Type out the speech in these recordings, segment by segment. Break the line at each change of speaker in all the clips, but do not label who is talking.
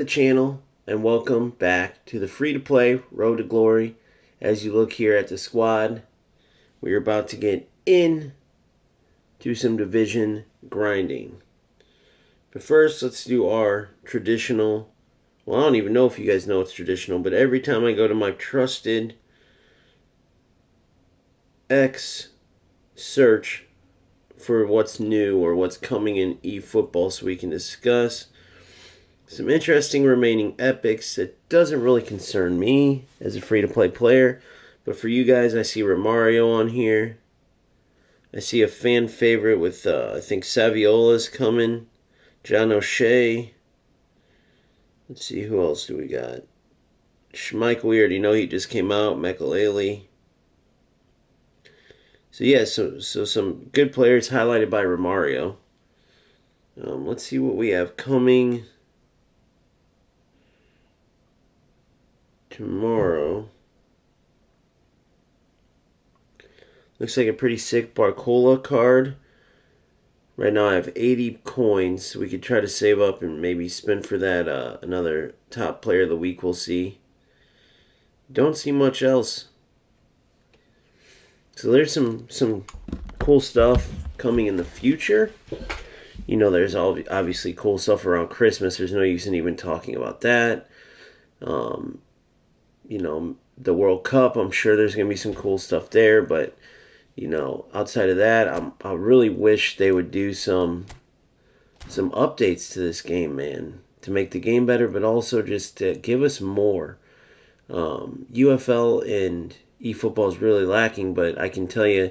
The channel and welcome back to the free-to-play Road to Glory. As you look here at the squad, we're about to get in to some division grinding. But first, let's do our traditional, well, I don't even know if you guys know it's traditional, but every time I go to my trusted X search for what's new or what's coming in eFootball so we can discuss some interesting remaining epics that doesn't really concern me as a free-to-play player. But for you guys, I see Romario on here. I see a fan favorite with, I think, Saviola's coming. John O'Shea. Let's see, who else do we got? Schmeichel, we already know he just came out. Mekalele. So yeah, so some good players highlighted by Romario. Let's see what we have coming tomorrow. Looks like a pretty sick Barcola card. Right now I have 80 coins, so we could try to save up and maybe spin for that another top player of the week. We'll see. Don't see much else. So there's some cool stuff coming in the future. You know, there's obviously cool stuff around Christmas. There's no use in even talking about that. You know, the World Cup, I'm sure there's going to be some cool stuff there, but you know, outside of that, I really wish they would do some updates to this game, man, to make the game better, but also just to give us more. UFL and eFootball is really lacking, but I can tell you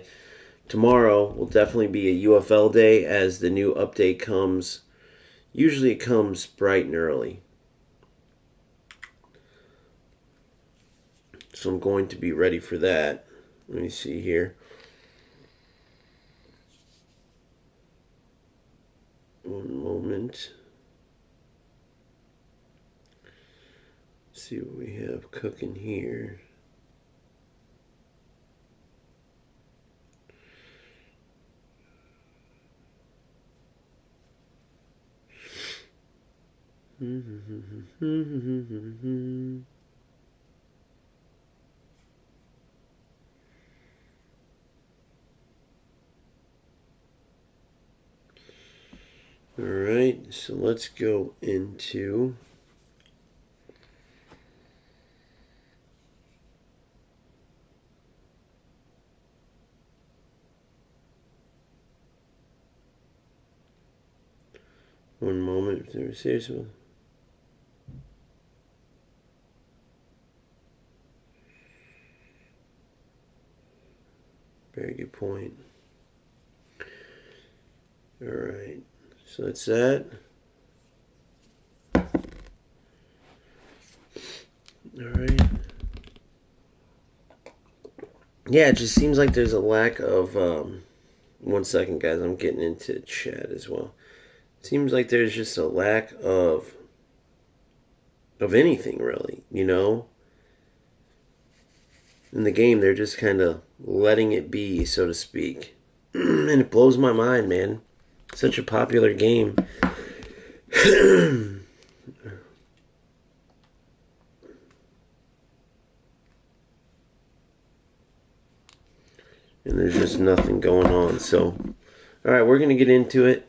tomorrow will definitely be a UFL day as the new update comes. Usually it comes bright and early. So I'm going to be ready for that. Let me see here. One moment. Let's see what we have cooking here. Alright, so let's go into one moment if there was seriously. Very good point. Alright, so that's that. Alright. Yeah, it just seems like there's a lack of, one second guys, I'm getting into chat as well. It seems like there's just a lack of anything really, you know? In the game, they're just kind of letting it be, so to speak. And it blows my mind, man. Such a popular game. And there's just nothing going on. So, all right, we're gonna get into it.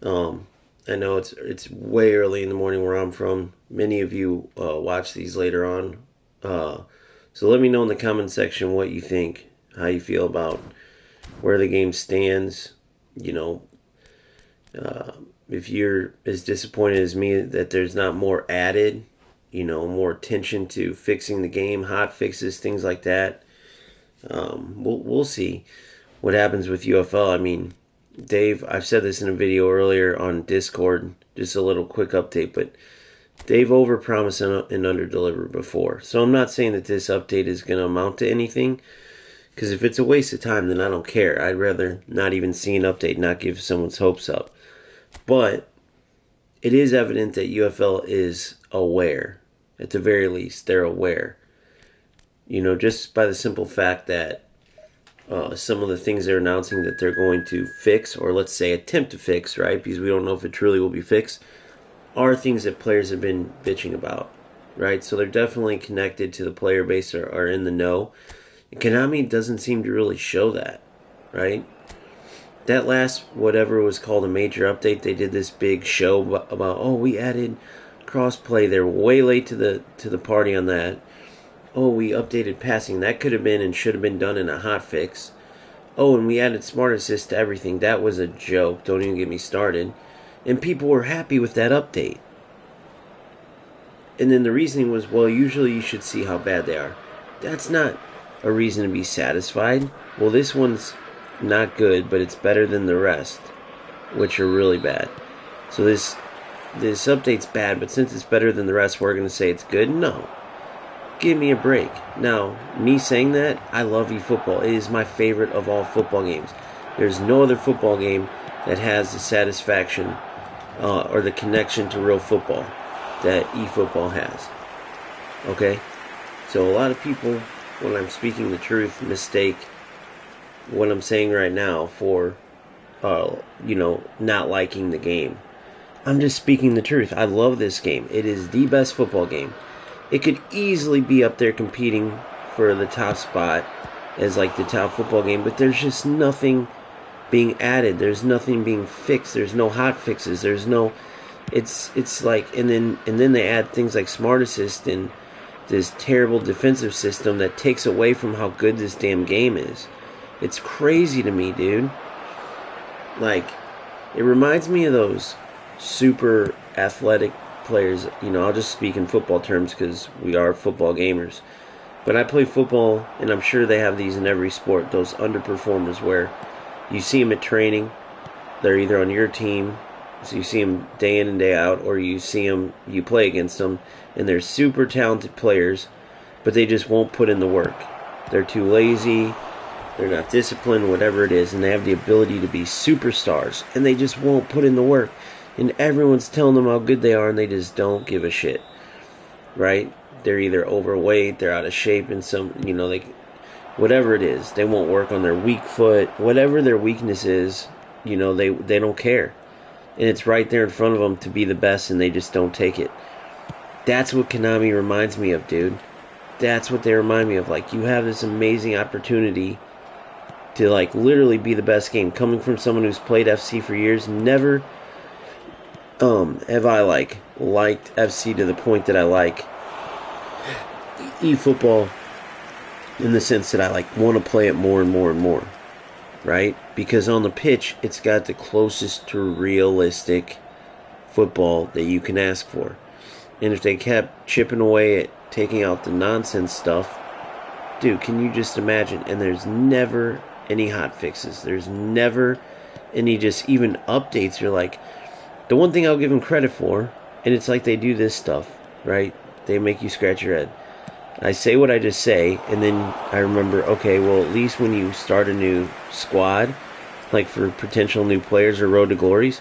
I know it's way early in the morning where I'm from. Many of you watch these later on. So let me know in the comment section what you think, how you feel about where the game stands. You know, if you're as disappointed as me that there's not more added, you know, more attention to fixing the game, hot fixes, things like that. We'll see what happens with UFL. I mean, Dave, I've said this in a video earlier on Discord, just a little quick update, but Dave overpromised and underdelivered before. So I'm not saying that this update is going to amount to anything, because if it's a waste of time, then I don't care. I'd rather not even see an update, not give someone's hopes up. But it is evident that UFL is aware. At the very least, they're aware. You know, just by the simple fact that some of the things they're announcing that they're going to fix, or let's say attempt to fix, right? Because we don't know if it truly will be fixed, are things that players have been bitching about, right? So they're definitely connected to the player base or are in the know. Konami doesn't seem to really show that, right? That last whatever was called a major update, they did this big show about oh, we added crossplay. They're way late to the party on that. Oh, we updated passing. That could have been and should have been done in a hot fix. Oh, and we added smart assist to everything. That was a joke. Don't even get me started. And people were happy with that update. And then the reasoning was, well, usually you should see how bad they are. That's not a reason to be satisfied. Well, this one's not good, but it's better than the rest, which are really bad. So this update's bad, but since it's better than the rest, we're going to say it's good? No. Give me a break. Now, me saying that, I love eFootball. It is my favorite of all football games. There's no other football game that has the satisfaction or the connection to real football that eFootball has. Okay? So a lot of people, when I'm speaking the truth, mistake what I'm saying right now for, not liking the game. I'm just speaking the truth. I love this game. It is the best football game. It could easily be up there competing for the top spot as like the top football game, but there's just nothing being added. There's nothing being fixed. There's no hot fixes. There's no it's like and then they add things like smart assist and this terrible defensive system that takes away from how good this damn game is. It's crazy to me, dude. Like, it reminds me of those super athletic players. I'll just speak in football terms because we are football gamers. But I play football, and I'm sure they have these in every sport, those underperformers where you see them at training, they're either on your team, so you see them day in and day out, or you play against them, and they're super talented players, but they just won't put in the work. They're too lazy, they're not disciplined, whatever it is, and they have the ability to be superstars, and they just won't put in the work. And everyone's telling them how good they are, and they just don't give a shit, right? They're either overweight, they're out of shape, and whatever it is, they won't work on their weak foot, whatever their weakness is, they don't care, and it's right there in front of them to be the best, and they just don't take it. That's what Konami reminds me of, dude. That's what they remind me of. Like, you have this amazing opportunity to like literally be the best game, coming from someone who's played FC for years. Never have I liked FC to the point that I like eFootball in the sense that I want to play it more and more and more, right? Because on the pitch, it's got the closest to realistic football that you can ask for. And if they kept chipping away at taking out the nonsense stuff, dude, can you just imagine? And there's never any hot fixes. There's never any just even updates. You're like, the one thing I'll give them credit for, and it's like they do this stuff, right? They make you scratch your head. I say what I just say, and then I remember, okay, well, at least when you start a new squad, like for potential new players or Road to Glories,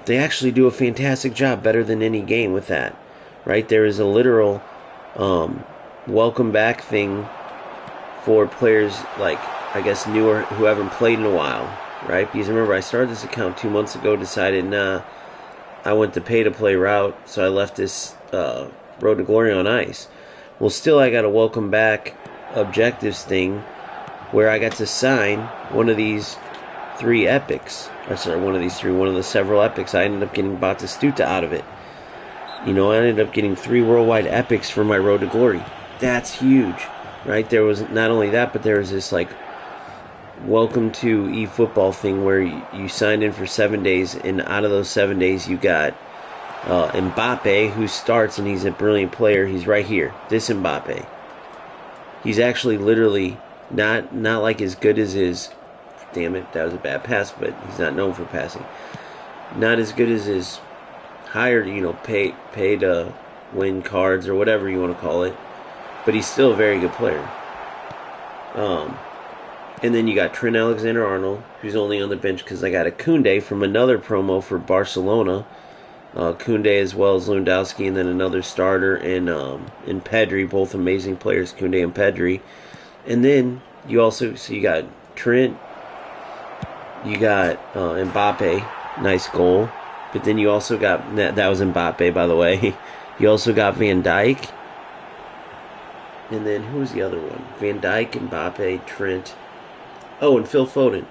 they actually do a fantastic job, better than any game with that, right? There is a literal welcome back thing for players like, I guess, newer who haven't played in a while, right? Because remember, I started this account 2 months ago, decided, I went the pay-to-play route, so I left this Road to Glory on ice. Well, still, I got a welcome back objectives thing where I got to sign one of these three epics. One of the several epics. I ended up getting Batistuta out of it. I ended up getting 3 worldwide epics for my Road to Glory. That's huge, right? There was not only that, but there was this, welcome to eFootball thing where you signed in for 7 days, and out of those 7 days, you got Mbappe, who starts, and he's a brilliant player. He's right here. This Mbappe. He's actually literally not like as good as his... Damn it, that was a bad pass, but he's not known for passing. Not as good as his hired, pay to win cards or whatever you want to call it. But he's still a very good player. And then you got Trent Alexander-Arnold, who's only on the bench because I got a Koundé from another promo for Barcelona. Koundé as well as Lewandowski, and then another starter in Pedri, both amazing players, Koundé and Pedri. And then you got Trent, you got Mbappe, nice goal. But then you also got, that was Mbappe, by the way. You also got Van Dijk. And then who was the other one? Van Dijk, Mbappe, Trent. Oh, and Phil Foden,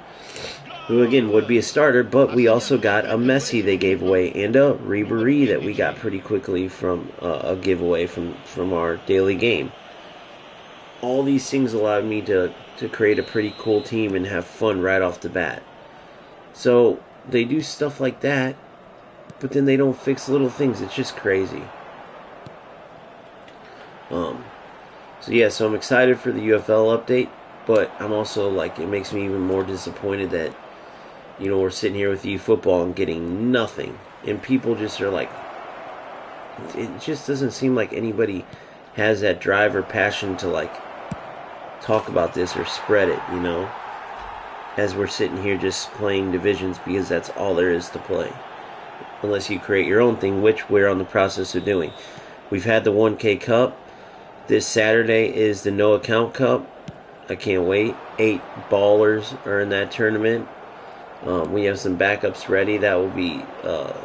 who again would be a starter, but we also got a Messi they gave away and a Ribery that we got pretty quickly from a giveaway from our daily game. All these things allowed me to create a pretty cool team and have fun right off the bat. So they do stuff like that, but then they don't fix little things. It's just crazy. So I'm excited for the UFL update, but I'm also like, it makes me even more disappointed that, you know, we're sitting here with eFootball and getting nothing, and people just are like, it just doesn't seem like anybody has that drive or passion to like talk about this or spread it, you know, as we're sitting here just playing divisions because that's all there is to play, unless you create your own thing, which we're on the process of doing. We've had the 1K Cup. This Saturday is the No Account Cup. I can't wait. 8 ballers are in that tournament. We have some backups ready that will be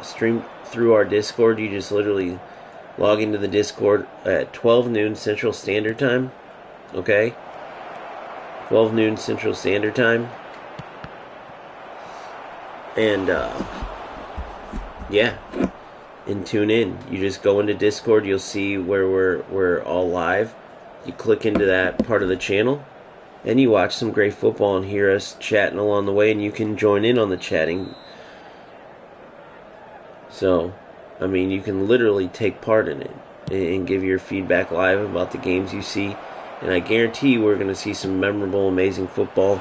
streamed through our Discord. You just literally log into the Discord at 12 noon Central Standard Time. Okay? 12 noon Central Standard Time. And, yeah. And tune in. You just go into Discord. You'll see where we're all live. You click into that part of the channel, and you watch some great football and hear us chatting along the way, and you can join in on the chatting. So, I mean, you can literally take part in it and give your feedback live about the games you see. And I guarantee you we're going to see some memorable, amazing football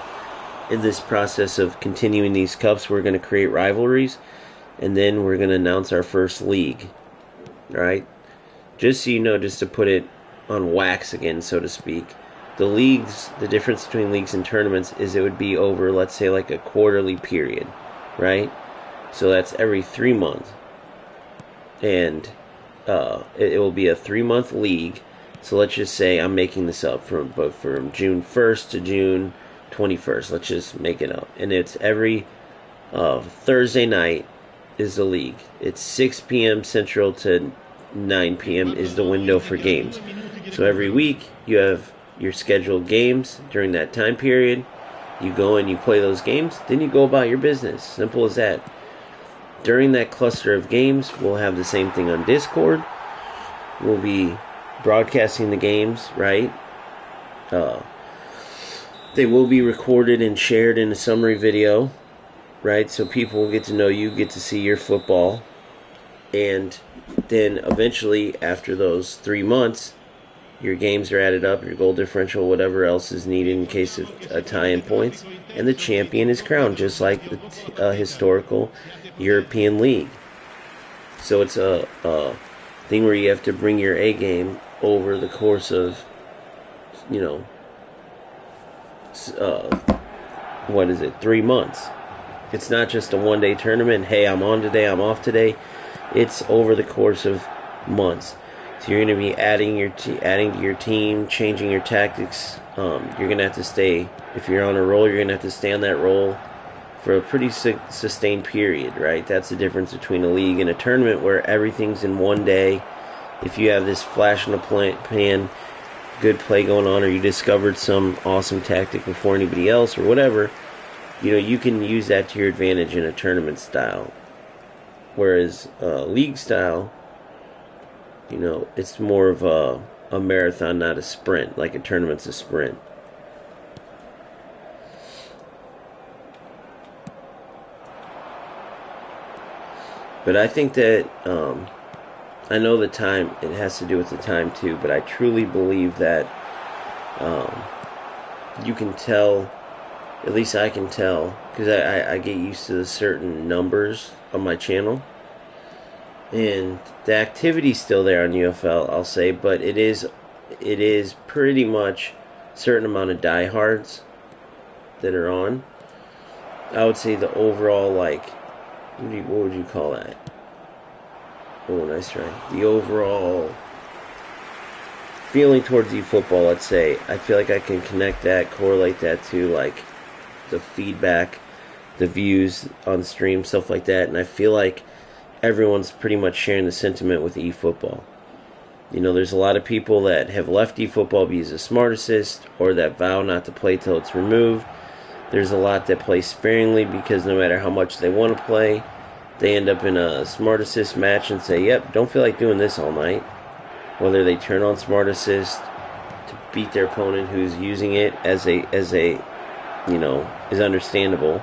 in this process of continuing these cups. We're going to create rivalries, and then we're going to announce our first league. Right? Just so you know, just to put it on wax again, so to speak. The leagues, the difference between leagues and tournaments is it would be over, let's say, like a quarterly period, right? So that's every 3 months. And it will be a 3-month league. So let's just say, I'm making this up, from June 1st to June 21st. Let's just make it up. And it's every Thursday night is the league. It's 6 p.m. Central to 9 p.m. is the window for games. So every week you have your scheduled games during that time period. You go and you play those games, then you go about your business. Simple as that. During that cluster of games, we'll have the same thing on Discord. We'll be broadcasting the games, right? They will be recorded and shared in a summary video, right? So people will get to know you, get to see your football. And then eventually, after those 3 months, your games are added up, your goal differential, whatever else is needed in case of a tie in points, and the champion is crowned, just like the historical European League. So it's a thing where you have to bring your A game over the course of, 3 months. It's not just a one-day tournament. Hey, I'm on today, I'm off today. It's over the course of months. So you're going to be adding to your team, changing your tactics. You're going to have to stay, if you're on a roll, you're going to have to stay on that roll for a pretty sustained period, right? That's the difference between a league and a tournament, where everything's in one day. If you have this flash in the pan, good play going on, or you discovered some awesome tactic before anybody else or whatever, you can use that to your advantage in a tournament style. Whereas league style, it's more of a marathon, not a sprint. Like a tournament's a sprint. But I think that, I know the time, it has to do with the time too, but I truly believe that you can tell, at least I can tell, because I get used to the certain numbers on my channel. And the activity's still there on UFL, I'll say, but it is pretty much a certain amount of diehards that are on. I would say the overall, like, what would you call that? Oh, nice try. The overall feeling towards eFootball, let's say, I feel like I can connect that, correlate that to, like, the feedback, the views on stream, stuff like that. And I feel like everyone's pretty much sharing the sentiment with eFootball. You know, there's a lot of people that have left eFootball because of Smart Assist, or that vow not to play till it's removed. There's a lot that play sparingly because no matter how much they want to play, they end up in a Smart Assist match and say, yep, don't feel like doing this all night. Whether they turn on Smart Assist to beat their opponent who's using it as a you know, is understandable.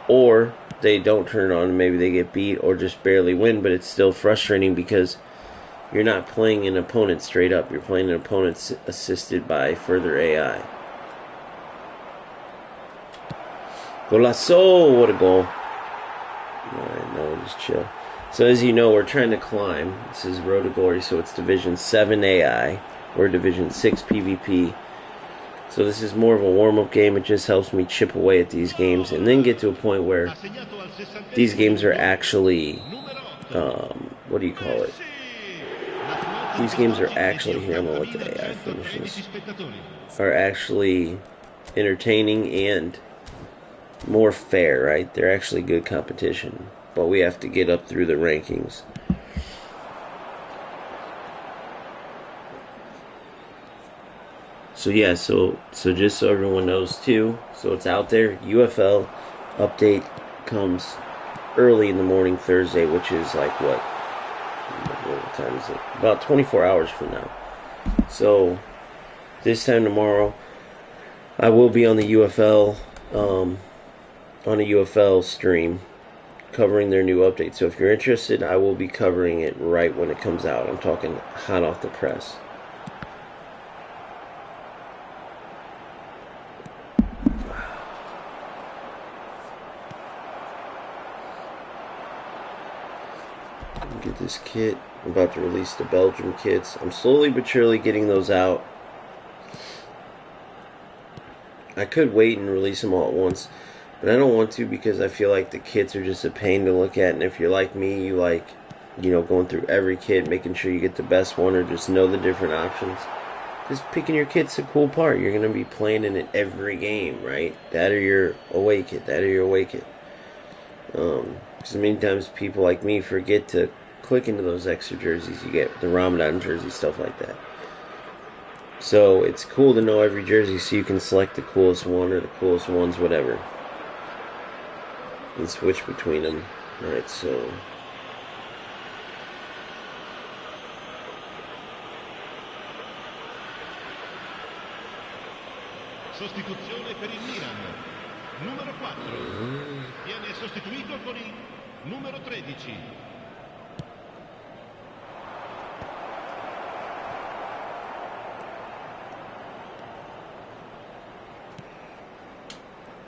Or they don't turn it on and maybe they get beat or just barely win, but it's still frustrating because you're not playing an opponent straight up. You're playing an opponent assisted by further AI. Golazo! What a goal. Alright, no, just chill. So as you know, we're trying to climb. This is Road to Glory, so it's Division 7 AI. We're Division 6 PvP. So this is more of a warm-up game. It just helps me chip away at these games and then get to a point where these games are actually, what do you call it? These games are actually, here, I'm going to let the AI finish this, are actually entertaining and more fair, right? They're actually good competition, but we have to get up through the rankings. So yeah, so just so everyone knows too, so it's out there. UFL update comes early in the morning Thursday, which is like what time is it? About 24 hours from now. So this time tomorrow, I will be on the UFL on a UFL stream covering their new update. So if you're interested, I will be covering it right when it comes out. I'm talking hot off the press. Get this kit. I'm about to release the Belgium kits. I'm slowly but surely getting those out. I could wait and release them all at once, but I don't want to because I feel like the kits are just a pain to look at. And if you're like me, you like, you know, going through every kit, making sure you get the best one or just know the different options. Just picking your kit's the cool part. You're going to be playing in it every game, right? That or your away kit. That or your away kit. Because many times people like me forget to click into those extra jerseys you get, the Ramadan jersey, stuff like that. So it's cool to know every jersey so you can select the coolest one or the coolest ones, whatever, and switch between them. Alright, so
sostituzione per il Milan. Numero 4 viene sostituito con il numero 13.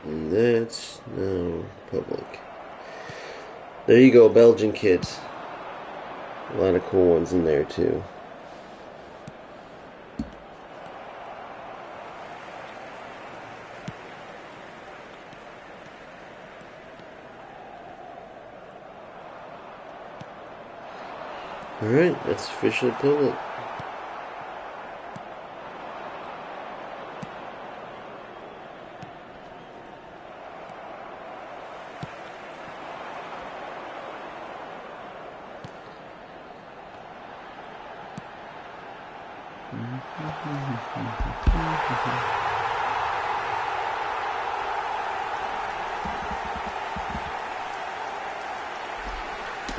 And that's no public. There you go, Belgian kids. A lot of cool ones in there too. Alright, that's officially public.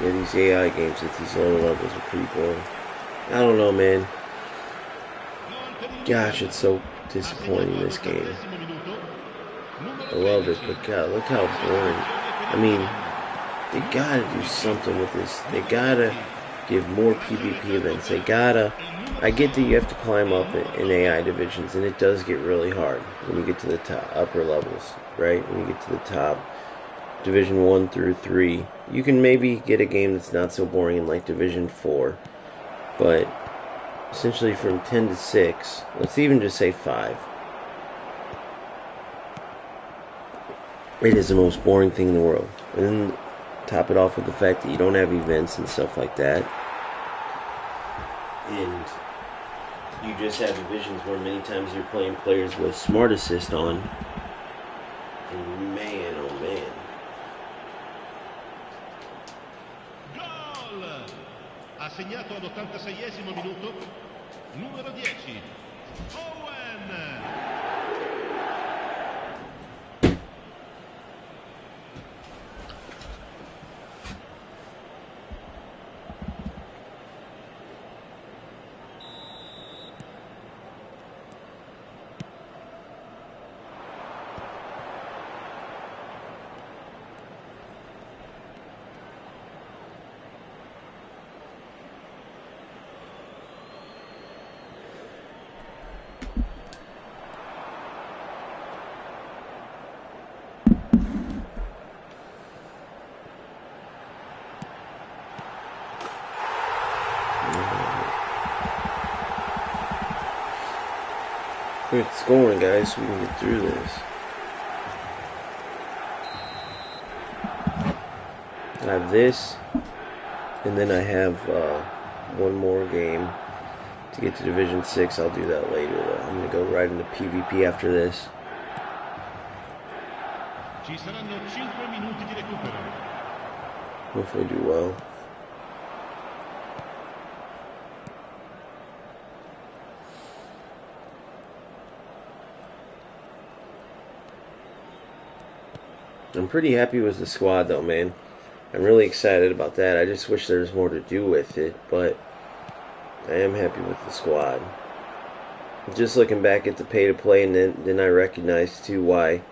Yeah, these AI games at these lower levels are pretty boring. I don't know, man. Gosh, it's so disappointing, this game. I love it, but God, look how boring. I mean, they gotta do something with this. They gotta give more PvP events. They gotta... I get that you have to climb up in AI divisions, and it does get really hard when you get to the top, upper levels, right? When you get to the top, Division 1 through 3. You can maybe get a game that's not so boring in like Division 4, but essentially from 10 to 6, let's even just say 5. It is the most boring thing in the world. And then top it off with the fact that you don't have events and stuff like that. And you just have divisions where many times you're playing players with Smart Assist on. And man, oh man.
Ha segnato all'86esimo minuto. Numero 10. Owen.
Good scoring, guys, so we can get through this. I have this, and then I have one more game to get to Division 6. I'll do that later, though. I'm going to go right into PvP after this.
Ci saranno 5 minuti di recupero.
Hopefully do well. I'm pretty happy with the squad, though, man. I'm really excited about that. I just wish there was more to do with it, but I am happy with the squad. Just looking back at the pay-to-play, and then I recognize, too, why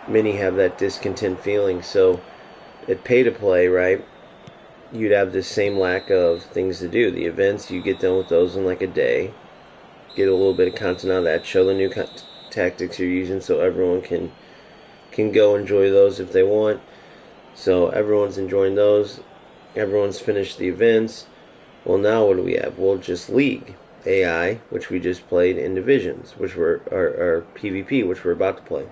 many have that discontent feeling. So, at pay-to-play, right, you'd have the same lack of things to do. The events, you get done with those in like a day. Get a little bit of content out of that. Show the new tactics you're using so everyone can go enjoy those if they want. So everyone's enjoying those. Everyone's finished the events. Well, now what do we have? Well, just League. AI, which we just played, in Divisions, which were our PvP, which we're about to play.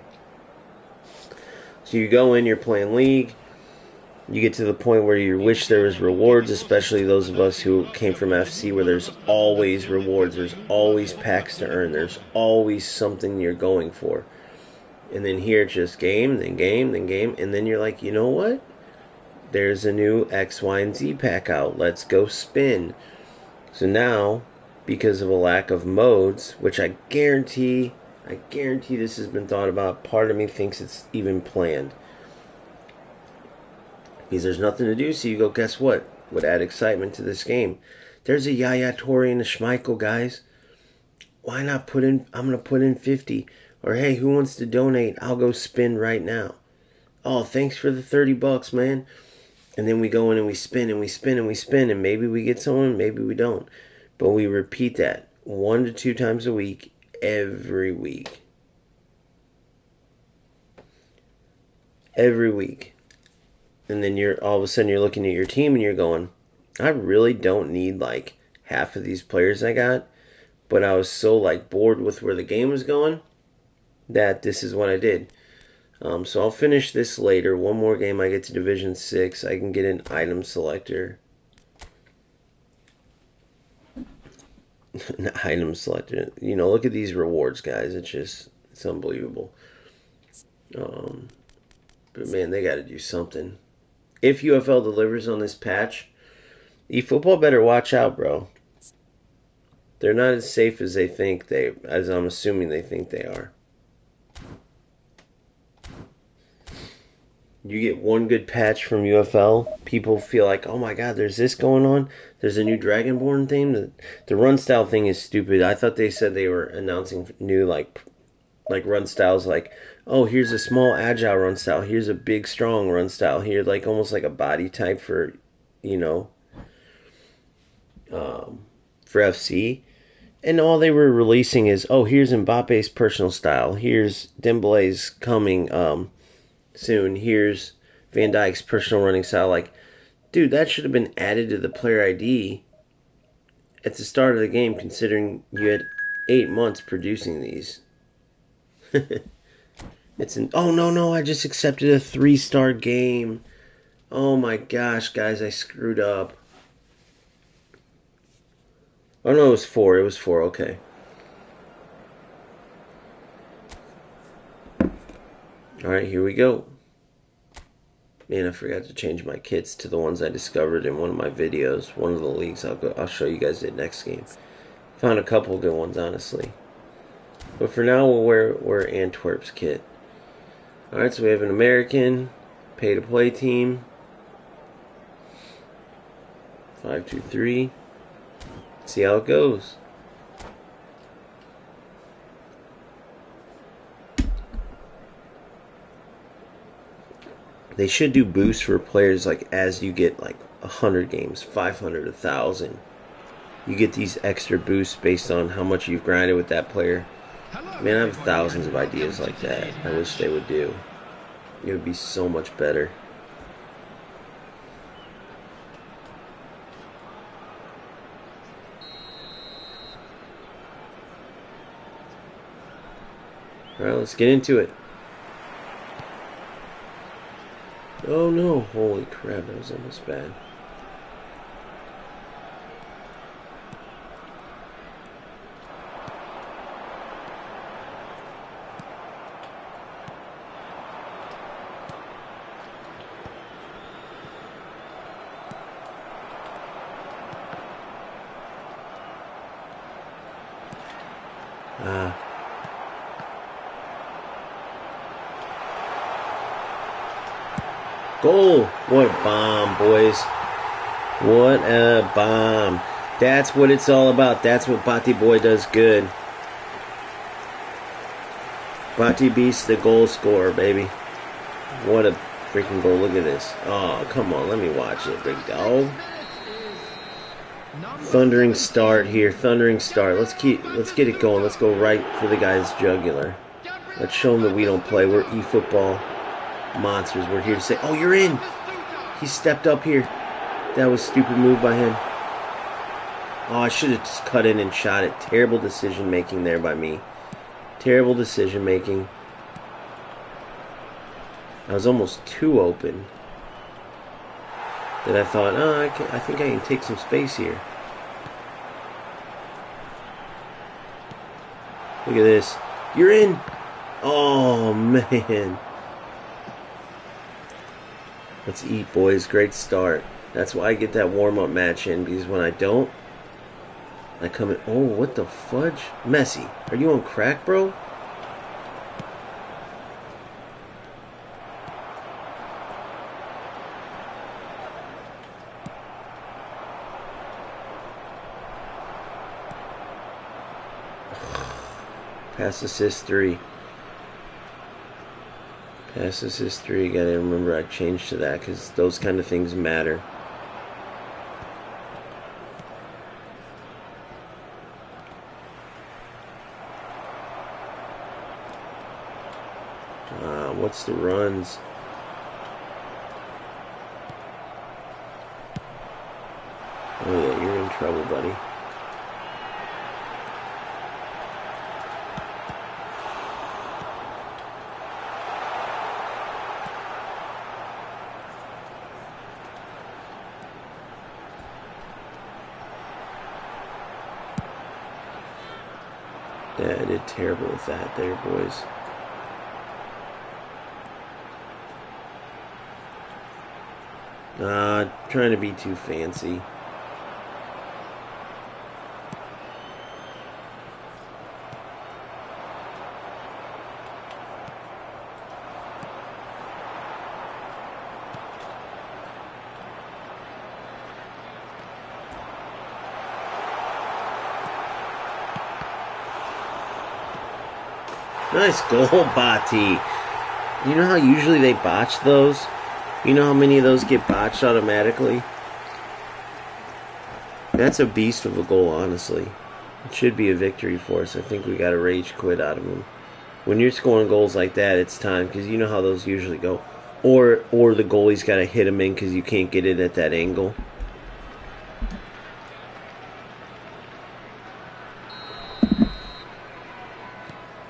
So you go in, you're playing League. You get to the point where you wish there was rewards, especially those of us who came from FC, where there's always rewards. There's always packs to earn. There's always something you're going for. And then here it's just game, then game, then game. And then you're like, you know what? There's a new X, Y, and Z pack out. Let's go spin. So now, because of a lack of modes, which I guarantee this has been thought about. Part of me thinks it's even planned. Because there's nothing to do, so you go, guess what? Would add excitement to this game. There's a Yaya Toure and a Schmeichel, guys. Why not put in, I'm going to put in 50. Or, hey, who wants to donate? I'll go spin right now. Oh, thanks for the $30, man. And then we go in and we spin and we spin and we spin. And maybe we get someone, maybe we don't. But we repeat that 1 to 2 times a week, every week. Every week. And then you're all of a sudden you're looking at your team and you're going, I really don't need like half of these players I got. But I was so like bored with where the game was going that this is what I did. So I'll finish this later. One more game, I get to Division 6. I can get an item selector. An item selector. You know, look at these rewards, guys. It's unbelievable. But man, they got to do something. If UFL delivers on this patch, eFootball better watch out, bro. They're not as safe as they think as I'm assuming they think they are. You get one good patch from UFL, people feel like, oh my god, there's this going on. There's a new Dragonborn thing. The run style thing is stupid. I thought they said they were announcing new like run styles, like, oh, here's a small agile run style. Here's a big strong run style. Here, like almost like a body type for, you know, for FC. And all they were releasing is, oh, here's Mbappe's personal style. Here's Dembele's coming soon. Here's Van Dijk's personal running style. Like, dude, that should have been added to the player ID at the start of the game, considering you had 8 months producing these. Oh no, I just accepted a 3-star game. Oh my gosh, guys, I screwed up. Oh no, it was 4. It was 4, okay. Alright, here we go. Man, I forgot to change my kits to the ones I discovered in one of my videos. One of the leagues. I'll show you guys it next game. Found a couple good ones, honestly. But for now, we'll wear Antwerp's kit. Alright, so we have an American pay-to-play team. 5-2-3. See how it goes. They should do boosts for players like as you get like 100 games, 500, 1,000. You get these extra boosts based on how much you've grinded with that player. Man, I have thousands of ideas like that. I wish they would do. It would be so much better. Alright, let's get into it. Oh no, holy crap, that was almost bad. Goal! What a bomb, boys. What a bomb. That's what it's all about. That's what Bati Boy does good. Bati beats the goal scorer, baby. What a freaking goal. Look at this. Oh, come on. Let me watch it, big dog. Thundering start here. Thundering start. Let's get it going. Let's go right for the guy's jugular. Let's show him that we don't play. We're eFootball monsters. We're here to say, oh, you're in. He stepped up here. That was a stupid move by him. Oh, I should have just cut in and shot it. Terrible decision making there by me. Terrible decision making. I was almost too open. That I thought, oh, I think I can take some space here. Look at this. You're in. Oh, man. Let's eat, boys. Great start. That's why I get that warm-up match in, because when I don't, I come in. Oh, what the fudge? Messi, are you on crack, bro? Pass assist 3. Pass assist 3. Gotta remember I changed to that because those kind of things matter. What's the runs? Oh yeah, you're in trouble, buddy. Yeah, I did terrible with that there, boys. Trying to be too fancy. Nice goal, Bati. You know how usually they botch those? You know how many of those get botched automatically? That's a beast of a goal, honestly. It should be a victory for us. I think we got a rage quit out of him. When you're scoring goals like that, it's time, because you know how those usually go. Or the goalie's got to hit him in because you can't get it at that angle.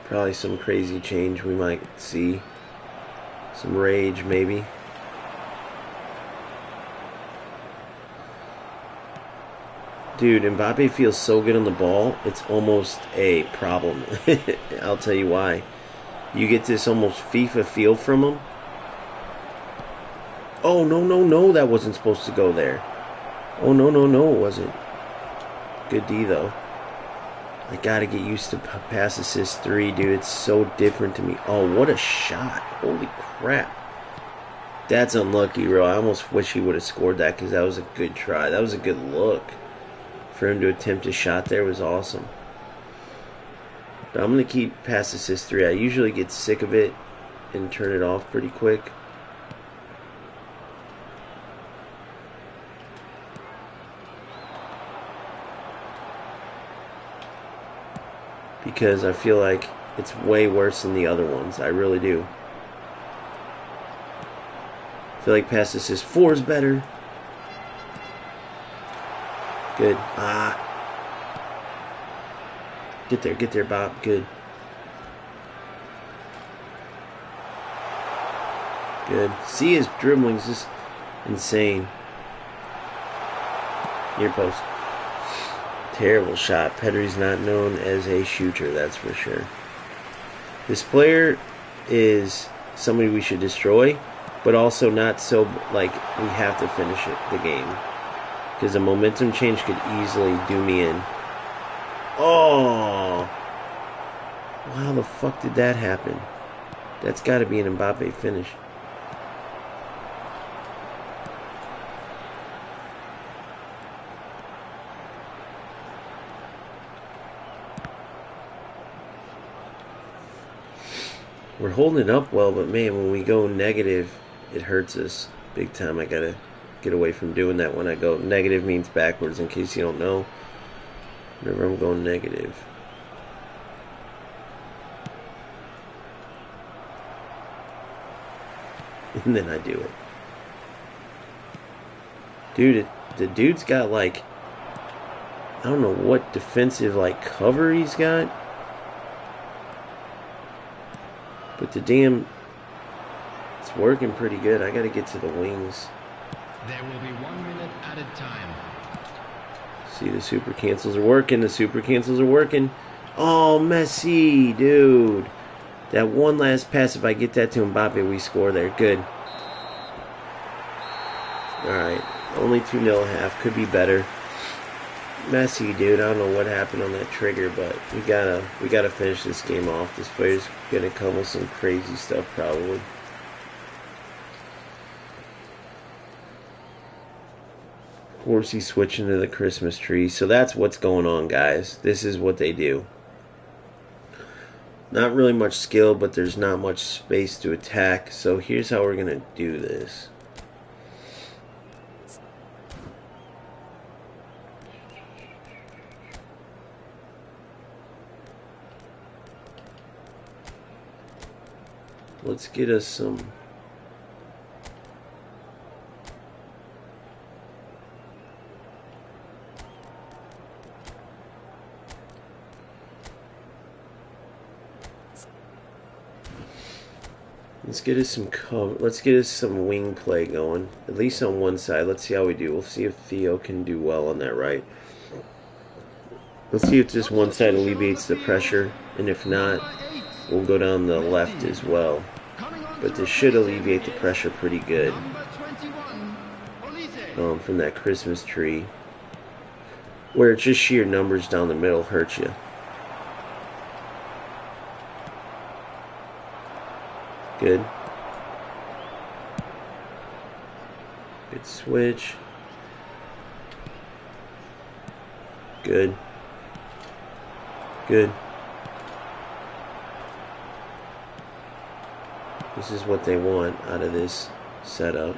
Probably some crazy change we might see. Some rage, maybe. Dude, Mbappe feels so good on the ball, it's almost a problem. I'll tell you why. You get this almost FIFA feel from him. Oh, no, no, no. That wasn't supposed to go there. Oh, no, no, no, it wasn't. Good D, though. I gotta get used to pass assist 3, dude. It's so different to me. Oh, what a shot. Holy crap. That's unlucky, bro. I almost wish he would have scored that because that was a good try. That was a good look. For him to attempt a shot there was awesome. But I'm going to keep pass assist 3. I usually get sick of it and turn it off pretty quick. Because I feel like it's way worse than the other ones. I really do. I feel like pass assist 4 is better. Good. Ah. Get there, Bob. Good. Good. See, his dribbling's just insane. Near post. Terrible shot. Pedri's not known as a shooter, that's for sure. This player is somebody we should destroy, but also not so, like, we have to finish the game. Because a momentum change could easily do me in. Oh! How the fuck did that happen? That's got to be an Mbappe finish. We're holding it up well, but man, when we go negative, it hurts us big time. I gotta get away from doing that when I go negative. Means backwards, in case you don't know. Whenever I'm going negative. And then I do it. Dude, the dude's got like, I don't know what defensive like cover he's got. But the damn, it's working pretty good. I gotta get to the wings.
There will be 1 minute added time.
See, the super cancels are working. The super cancels are working. Oh, Messi, dude. That one last pass, if I get that to Mbappe, we score there. Good. Alright. Only 2-0 half. Could be better. Messi, dude. I don't know what happened on that trigger, but we gotta finish this game off. This player's gonna come with some crazy stuff, probably. Of course, he's switching to the Christmas tree. So that's what's going on, guys. This is what they do. Not really much skill, but there's not much space to attack. So here's how we're gonna do this. Let's get us some. Let's get us some cover. Let's get us some wing play going. At least on one side. Let's see how we do. We'll see if Theo can do well on that right. Let's see if this one side alleviates the pressure, and if not, we'll go down the left as well. But this should alleviate the pressure pretty good from that Christmas tree. Where it's just sheer numbers down the middle hurts you. Good. Good switch. Good. Good. This is what they want out of this setup.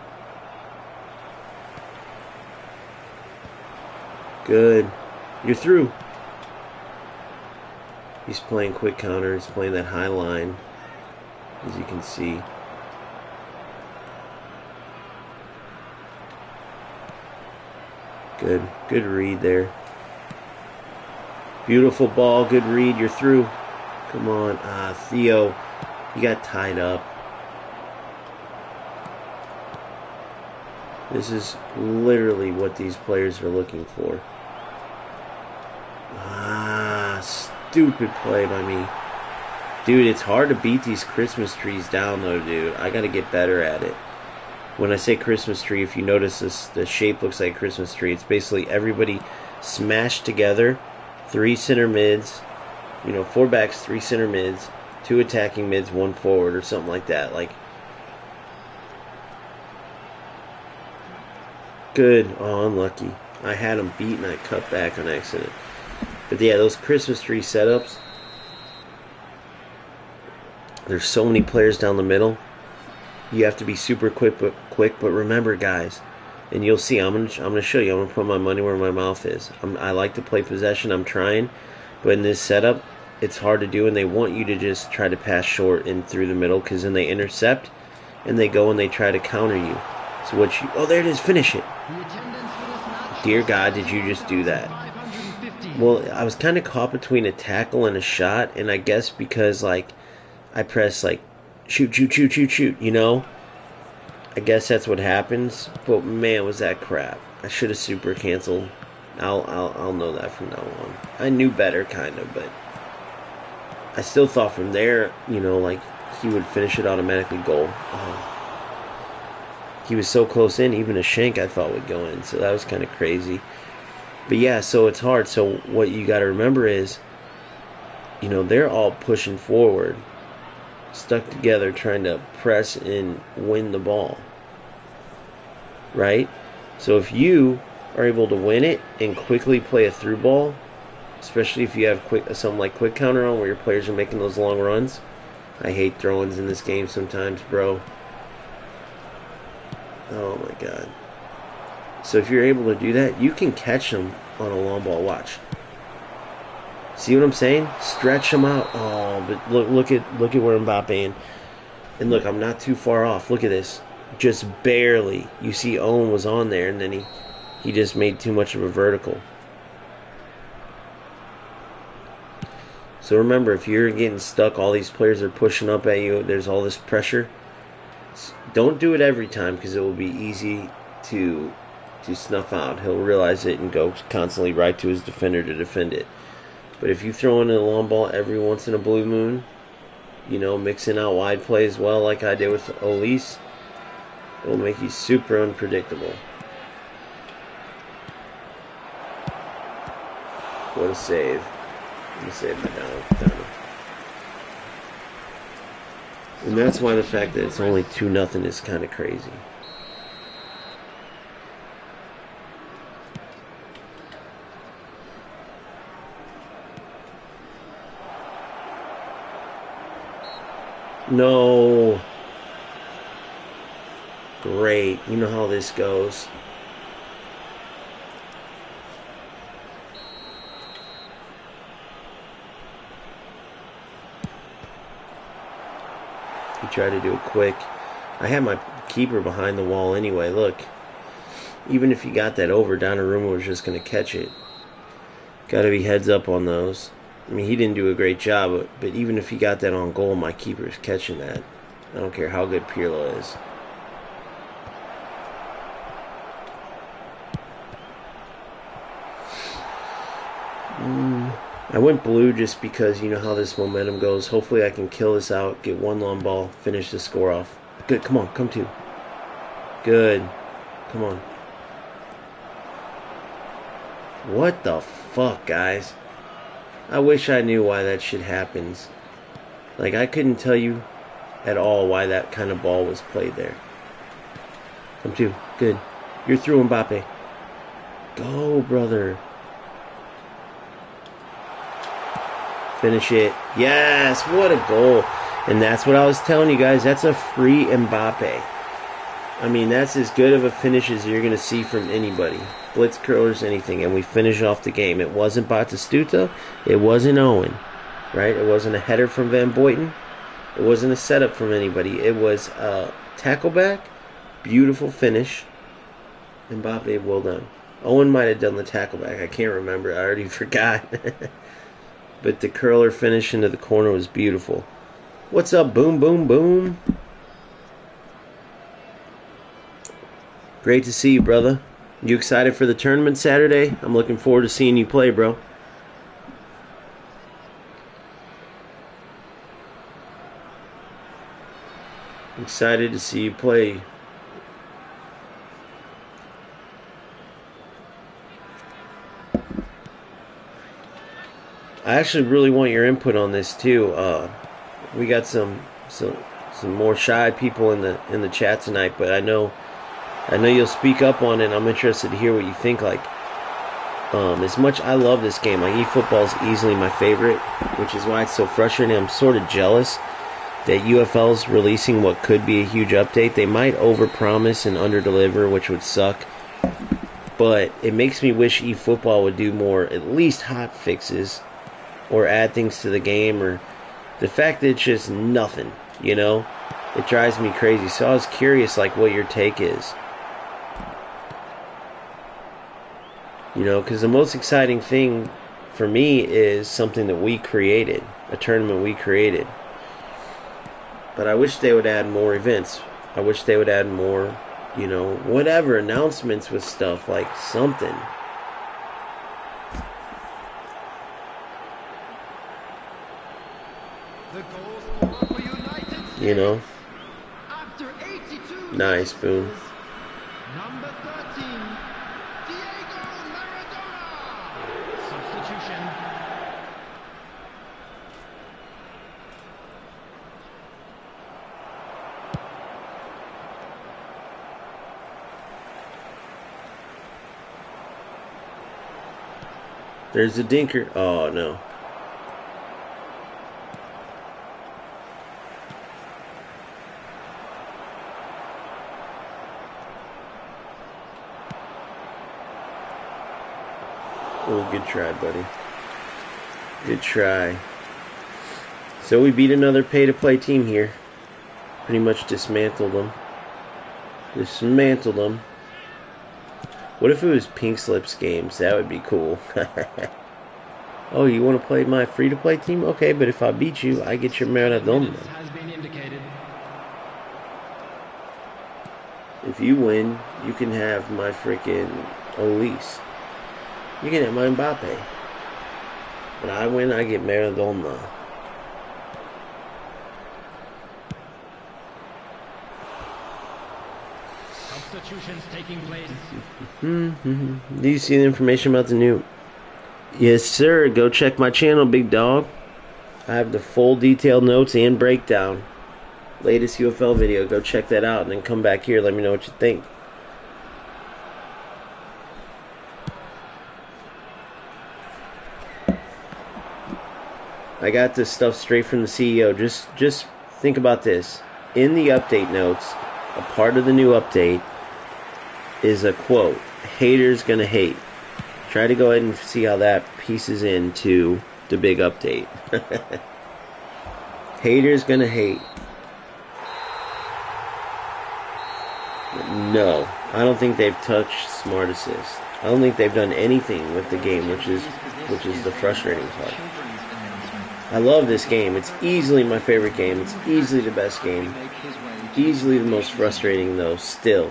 Good. You're through. He's playing quick counter. He's playing that high line, as you can see. Good. Good read there. Beautiful ball. Good read. You're through. Come on. Theo. You got tied up. This is literally what these players are looking for. Stupid play by me. Dude, it's hard to beat these Christmas trees down though, dude. I gotta get better at it. When I say Christmas tree, if you notice this, the shape looks like a Christmas tree. It's basically everybody smashed together, 3 center mids, 4 backs, 3 center mids, 2 attacking mids, 1 forward, or something like that. Like, good. Oh, unlucky. I had him beat and I cut back on accident. But yeah, those Christmas tree setups. There's so many players down the middle. You have to be super quick. But remember, guys, and you'll see. I'm gonna show you. I'm gonna put my money where my mouth is. I like to play possession. I'm trying, but in this setup, it's hard to do, and they want you to just try to pass short and through the middle, because then they intercept, and they go and they try to counter you. So what you? Oh, there it is. Finish it. Dear God, did you just do that? Well, I was kind of caught between a tackle and a shot, and I guess because like I pressed like shoot, shoot, shoot, shoot, shoot. I guess that's what happens. But man, was that crap! I should have super canceled. I'll know that from now on. I knew better, kind of, but I still thought from there, like he would finish it automatically goal. Oh. He was so close in, even a shank I thought would go in. So that was kind of crazy. But yeah, so it's hard. So what you got to remember is, they're all pushing forward, stuck together, trying to press and win the ball. Right? So if you are able to win it and quickly play a through ball, especially if you have something like quick counter on where your players are making those long runs. I hate throw-ins in this game sometimes, bro. Oh my God. So if you're able to do that, you can catch them on a long ball. Watch. See what I'm saying? Stretch them out. Oh, but look at where Mbappe and look, I'm not too far off. Look at this. Just barely. You see Owen was on there, and then he just made too much of a vertical. So remember, if you're getting stuck, all these players are pushing up at you, there's all this pressure. Don't do it every time, because it will be easy to snuff out. He'll realize it and go constantly right to his defender to defend it. But if you throw in a long ball every once in a blue moon, mixing out wide play as well, like I did with Elise, it will make you super unpredictable. What a save. Let me save my down. And that's why the fact that it's only 2-0 is kind of crazy. No. Great. You know how this goes. He tried to do it quick. I had my keeper behind the wall anyway. Look. Even if he got that over, Donnarumma was just going to catch it. Got to be heads up on those. I mean, he didn't do a great job, but even if he got that on goal, my keeper's catching that. I don't care how good Pirlo is. I went blue just because you know how this momentum goes. Hopefully I can kill this out, get one long ball, finish the score off. Good, come on, come to. Good. Come on. What the fuck, guys? I wish I knew why that shit happens. Like, I couldn't tell you at all why that kind of ball was played there. Come to. Good. You're through, Mbappe. Go, brother. Finish it. Yes, what a goal. And that's what I was telling you guys. That's a free Mbappe. I mean, that's as good of a finish as you're going to see from anybody. Blitz curlers, anything. And we finish off the game. It wasn't Batistuta. It wasn't Owen. Right? It wasn't a header from Van Boyten. It wasn't a setup from anybody. It was a tackle back. Beautiful finish. Mbappe, well done. Owen might have done the tackle back. I can't remember. I already forgot. But the curler finish into the corner was beautiful. What's up, boom, boom, boom? Great to see you, brother. You excited for the tournament Saturday? I'm looking forward to seeing you play, bro. Excited to see you play. I actually really want your input on this too. We got some more shy people in the chat tonight, but I know you'll speak up on it. I'm interested to hear what you think. Like, as much I love this game, like eFootball is easily my favorite, which is why it's so frustrating. I'm sort of jealous that UFL's releasing what could be a huge update. They might overpromise and underdeliver, which would suck. But it makes me wish eFootball would do more, at least hot fixes, or add things to the game, or the fact that it's just nothing, you know? It drives me crazy. So I was curious, like, what your take is. You know, because the most exciting thing for me is something that we created, a tournament we created. But I wish they would add more events. I wish they would add more, you know, whatever, announcements with stuff, like something. You know? Nice, boom.
Number 13, Diego Maradona. Substitution.
There's a dinker. Oh, no. Oh, good try, buddy. Good try. So we beat another pay-to-play team here. Pretty much dismantled them. Dismantled them. What if it was Pink Slips games? That would be cool. Oh, you want to play my free-to-play team? Okay, but if I beat you, I get your Maradona. If you win, you can have my freaking Elise. You can have my Mbappe. But I win, I get Maradona.
Substitutions taking place.
Do you see the information about the new? Yes, sir. Go check my channel, big dog. I have the full detailed notes and breakdown. Latest UFL video. Go check that out and then come back here. Let me know what you think. I got this stuff straight from the CEO. Just think about this. In the update notes, a part of the new update is a quote. Haters gonna hate. Try to go ahead and see how that pieces into the big update. Haters gonna hate. No, I don't think they've touched Smart Assist. I don't think they've done anything with the game, which is the frustrating part. I love this game. It's easily my favorite game. It's easily the best game. Easily the most frustrating, though, still.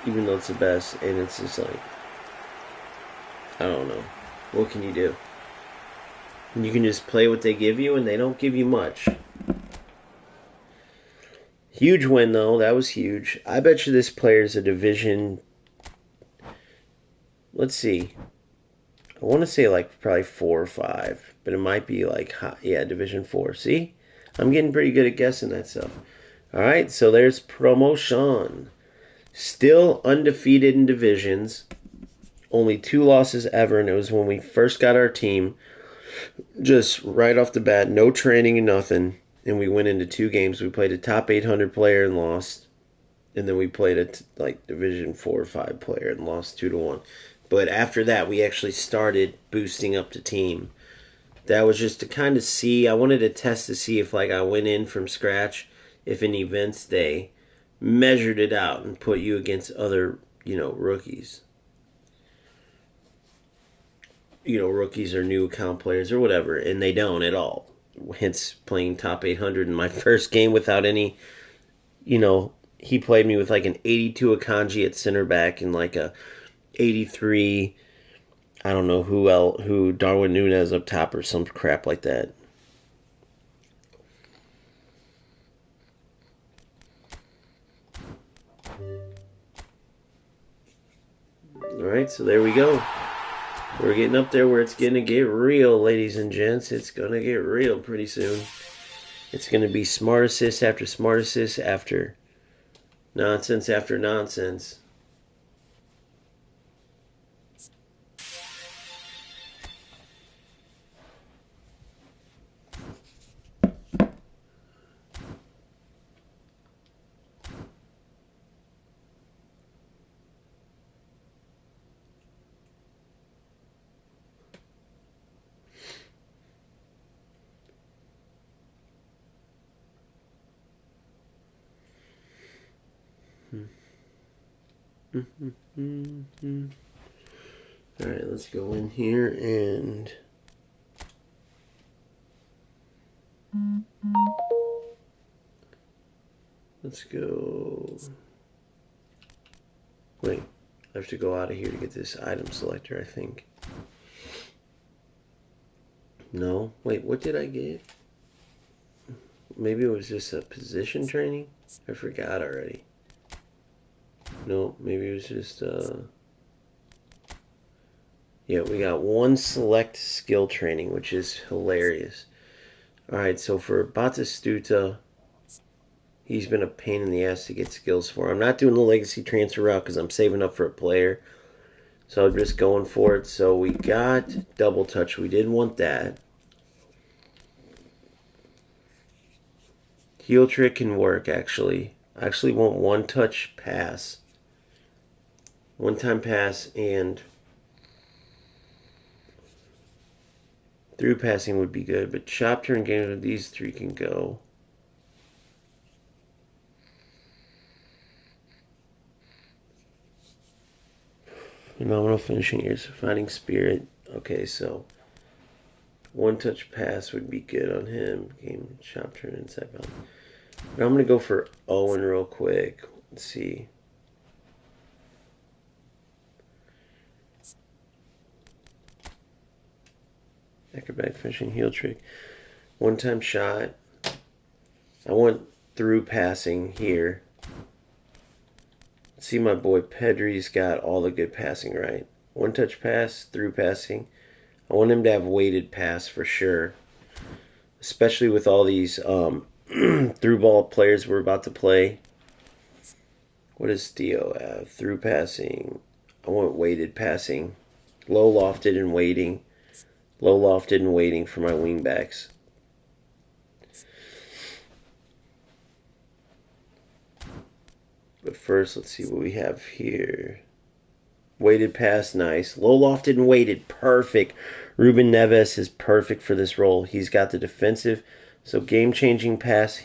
Even though it's the best. And it's just like, I don't know. What can you do? You can just play what they give you, and they don't give you much. Huge win, though. That was huge. I bet you this player's a division... Let's see. I want to say like probably 4 or 5, but it might be like, yeah, Division 4. See? I'm getting pretty good at guessing that stuff. Alright, so there's promotion. Still undefeated in divisions. Only 2 losses ever, and it was when we first got our team. Just right off the bat, no training and nothing. And we went into 2 games. We played a top 800 player and lost. And then we played a like Division 4 or 5 player and lost 2-1. But after that, we actually started boosting up the team. That was just to kind of see. I wanted to test to see if, like, I went in from scratch, if in events they measured it out and put you against other, rookies. Rookies or new account players or whatever, and they don't at all. Hence, playing top 800 in my first game without any, he played me with like an 82 Akanji at center back and like a 83, I don't know who Darwin Núñez up top or some crap like that. Alright, so there we go. We're getting up there where it's going to get real, ladies and gents. It's going to get real pretty soon. It's going to be smart assist after nonsense after nonsense. Alright, let's go in here and let's go. Wait, I have to go out of here to get this item selector, I think. No, wait, what did I get? Maybe it was just a position training? I forgot already. No, maybe it was just, yeah, we got one select skill training, which is hilarious. Alright, so for Batistuta, he's been a pain in the ass to get skills for. I'm not doing the legacy transfer route because I'm saving up for a player. So I'm just going for it. So we got double touch. We didn't want that. Heel trick can work, actually. I actually want one touch pass. One time pass and through passing would be good. But chop turn game, these three can go. Phenomenal finishing years, finding spirit. Okay, so one touch pass would be good on him. Game chop turn inside bound. But I'm gonna go for Owen real quick. Let's see. Acrobatic finishing heel trick. One time shot. I want through passing here. See, my boy Pedri's got all the good passing right. One touch pass, through passing. I want him to have weighted pass for sure. Especially with all these through ball players we're about to play. What does Theo have? Through passing. I want weighted passing. Low lofted and waiting. Low lofted and waiting for my wingbacks. But first, let's see what we have here. Weighted pass, nice. Low lofted and weighted, perfect. Ruben Neves is perfect for this role. He's got the defensive, so game-changing pass.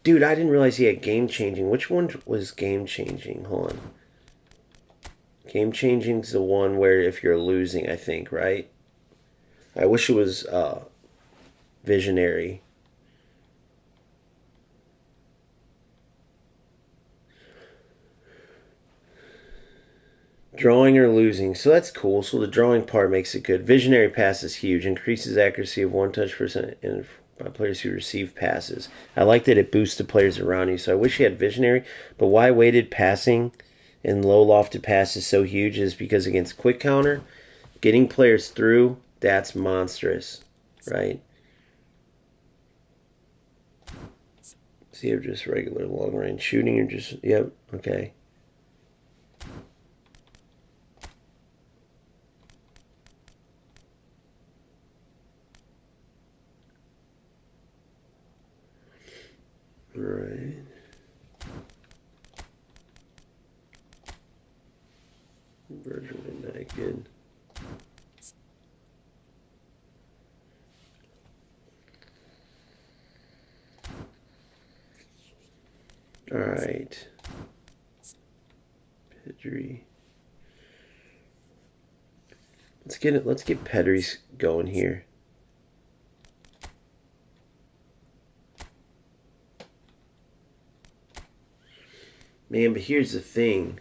Dude, I didn't realize he had game-changing. Which one was game-changing? Hold on. Game-changing is the one where if you're losing, I think, right? I wish it was visionary. Drawing or losing. So that's cool. So the drawing part makes it good. Visionary pass is huge. Increases accuracy of one touch percent by players who receive passes. I like that it boosts the players around you. So I wish he had visionary. But why weighted passing and low lofted pass is so huge is because against quick counter, getting players through, that's monstrous. Right? See, or just regular long range shooting or just, yep, okay. Right. Virgil Midnight, good. Alright. Pedri. Let's get Pedri's going here. Man, but here's the thing.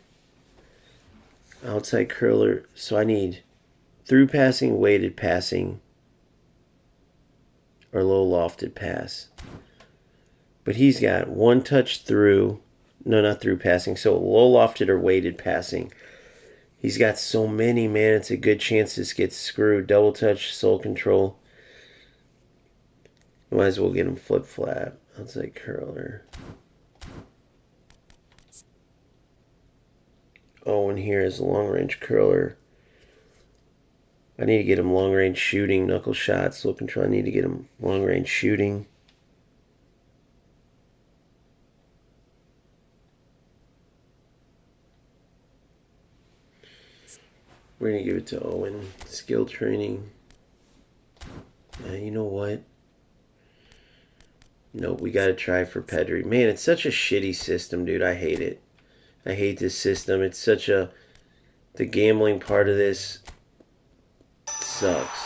Outside curler, so I need through passing, weighted passing, or low lofted pass. But he's got one touch through, no, not through passing, so low lofted or weighted passing. He's got so many, man. It's a good chance this gets screwed. Double touch, soul control. Might as well get him flip flap. Outside curler. Oh, and here is a long range curler. I need to get him long range shooting, knuckle shots, soul control. I need to get him long range shooting. We're going to give it to Owen. Skill training. You know what? No, we got to try for Pedri. Man, it's such a shitty system, dude. I hate it. I hate this system. It's such a... The gambling part of this sucks.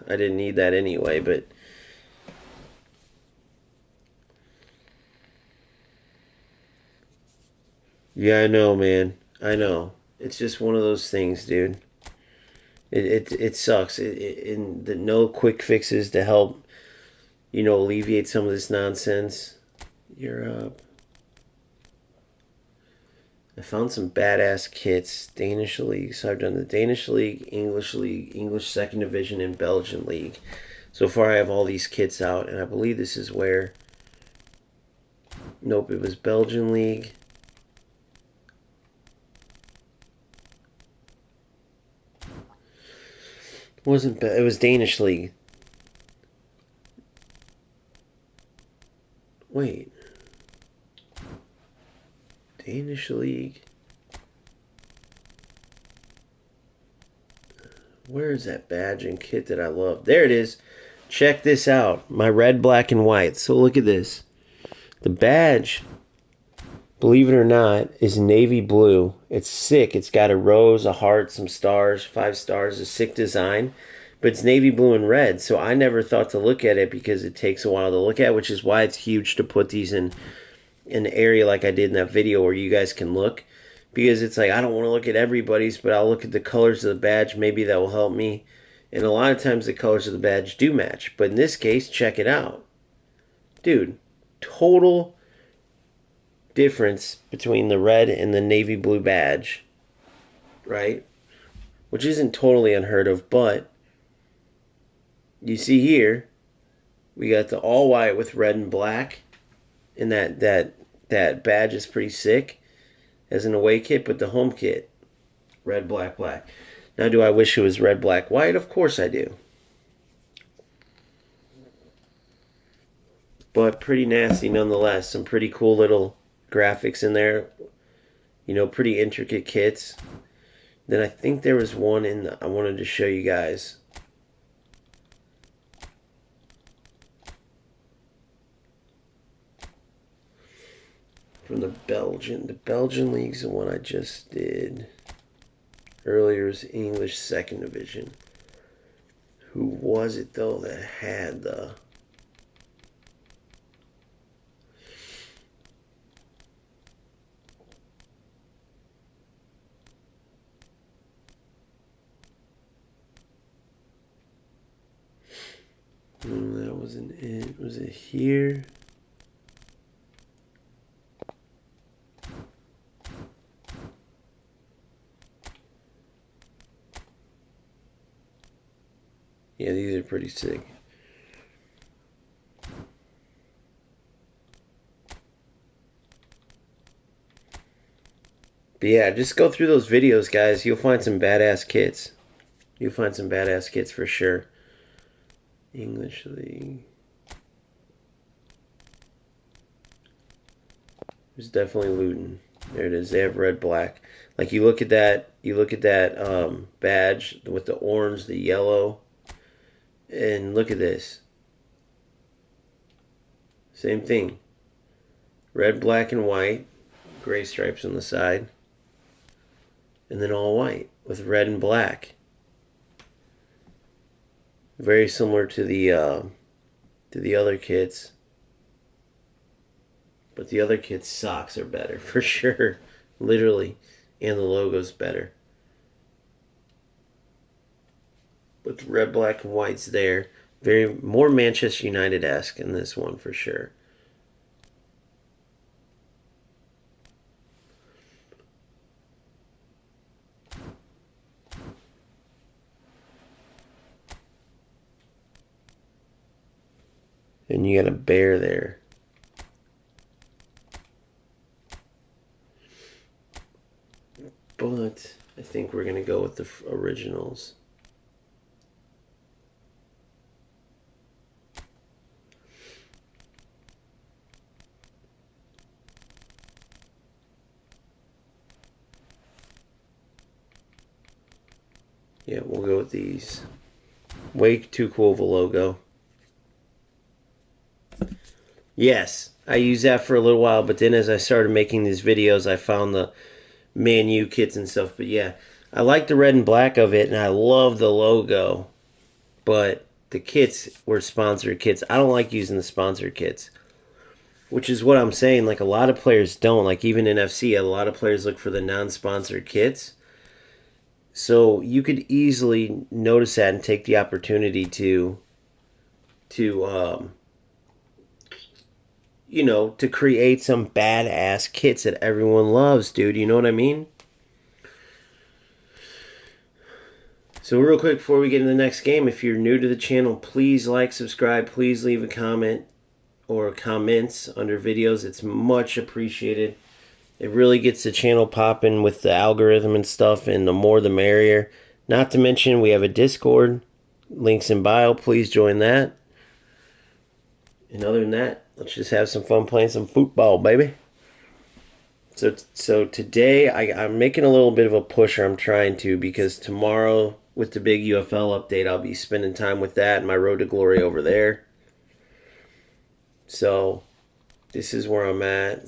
I didn't need that anyway, but... Yeah, I know, man. I know. It's just one of those things, dude. It sucks. And the no quick fixes to help, alleviate some of this nonsense. You're up. I found some badass kits. Danish League. So I've done the Danish League, English Second Division, and Belgian League. So far I have all these kits out, and I believe this is where... Nope, it was Belgian League. It was Danish League. Wait. Danish League. Where is that badge and kit that I love? There it is. Check this out. My red, black, and white. So look at this. The badge, believe it or not, is navy blue. It's sick. It's got a rose, a heart, some stars, 5 stars, a sick design. But it's navy blue and red. So I never thought to look at it because it takes a while to look at, which is why it's huge to put these in an area like I did in that video where you guys can look. Because it's like, I don't want to look at everybody's, but I'll look at the colors of the badge. Maybe that will help me. And a lot of times the colors of the badge do match. But in this case, check it out. Dude, total difference between the red and the navy blue badge. Right? Which isn't totally unheard of, but you see here, we got the all white with red and black. And that badge is pretty sick as an away kit, but the home kit, red, black, black. Now, do I wish it was red, black, white? Of course I do. But pretty nasty nonetheless. Some pretty cool little graphics in there. Pretty intricate kits. Then I think there was one I wanted to show you guys. From the Belgian League's the one I just did. Earlier was English Second Division. Who was it though that had the... that wasn't it. Was it here? Yeah, these are pretty sick. But yeah, just go through those videos, guys. You'll find some badass kits. You'll find some badass kits for sure. English League. There's definitely Luton. There it is. They have red, black. Like you look at that badge with the orange, the yellow, and look at this. Same thing. Red, black, and white. Gray stripes on the side. And then all white with red and black. Very similar to the other kits. But the other kits' socks are better, for sure. Literally. And the logo's better. But the red, black, and white's there. Very more Manchester United-esque in this one, for sure. And you got a bear there. But I think we're going to go with the originals. Yeah, we'll go with these. Way too cool of a logo. Yes, I used that for a little while, but then as I started making these videos, I found the Man U kits and stuff. But yeah, I like the red and black of it, and I love the logo. But the kits were sponsored kits. I don't like using the sponsored kits, which is what I'm saying. Like, a lot of players don't. Like, even in FC, a lot of players look for the non-sponsored kits. So you could easily notice that and take the opportunity to to create some badass kits that everyone loves, dude. You know what I mean? So real quick before we get into the next game, if you're new to the channel, please like, subscribe, please leave a comment or comments under videos. It's much appreciated. It really gets the channel popping with the algorithm and stuff, and the more the merrier. Not to mention we have a Discord, links in bio. Please join that. And other than that, let's just have some fun playing some football, baby. So today I'm making a little bit of a push, or I'm trying to, because tomorrow with the big UFL update, I'll be spending time with that and my road to glory over there. So this is where I'm at.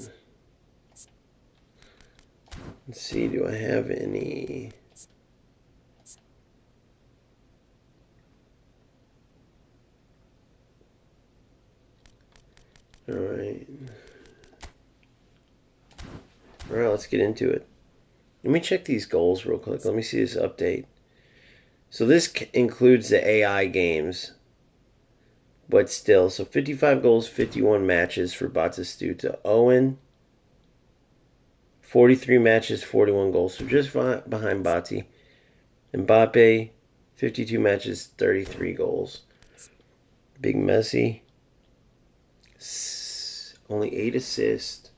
Let's see, do I have any? Alright. Alright, let's get into it. Let me check these goals real quick. Let me see this update. So this includes the AI games. But still, so 55 goals, 51 matches for Batistuta. Owen, 43 matches, 41 goals. So just behind Bati. Mbappe, 52 matches, 33 goals. Big Messi, only 8 assists.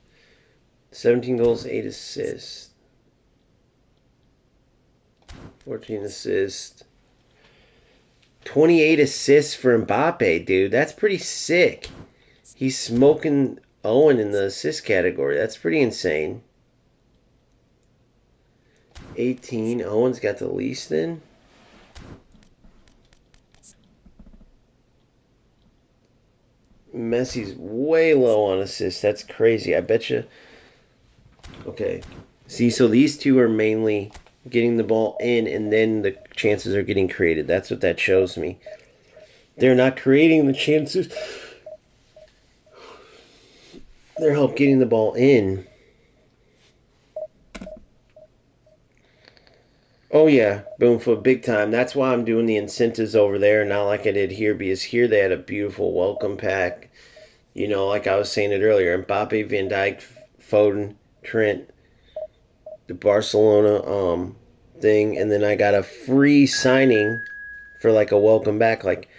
17 goals, 8 assists. 14 assists. 28 assists for Mbappe, dude. That's pretty sick. He's smoking Owen in the assist category. That's pretty insane. 18. Owen's got the least then. Messi's way low on assists. That's crazy. I bet you. Okay. See, so these two are mainly getting the ball in, and then the chances are getting created. That's what that shows me. They're not creating the chances. They're help getting the ball in. Oh yeah, Boomfoot, big time. That's why I'm doing the incentives over there, not like I did here, because here they had a beautiful welcome pack. You know, like I was saying it earlier, Mbappe, Van Dijk, Foden, Trent, the Barcelona thing, and then I got a free signing for like a welcome back, like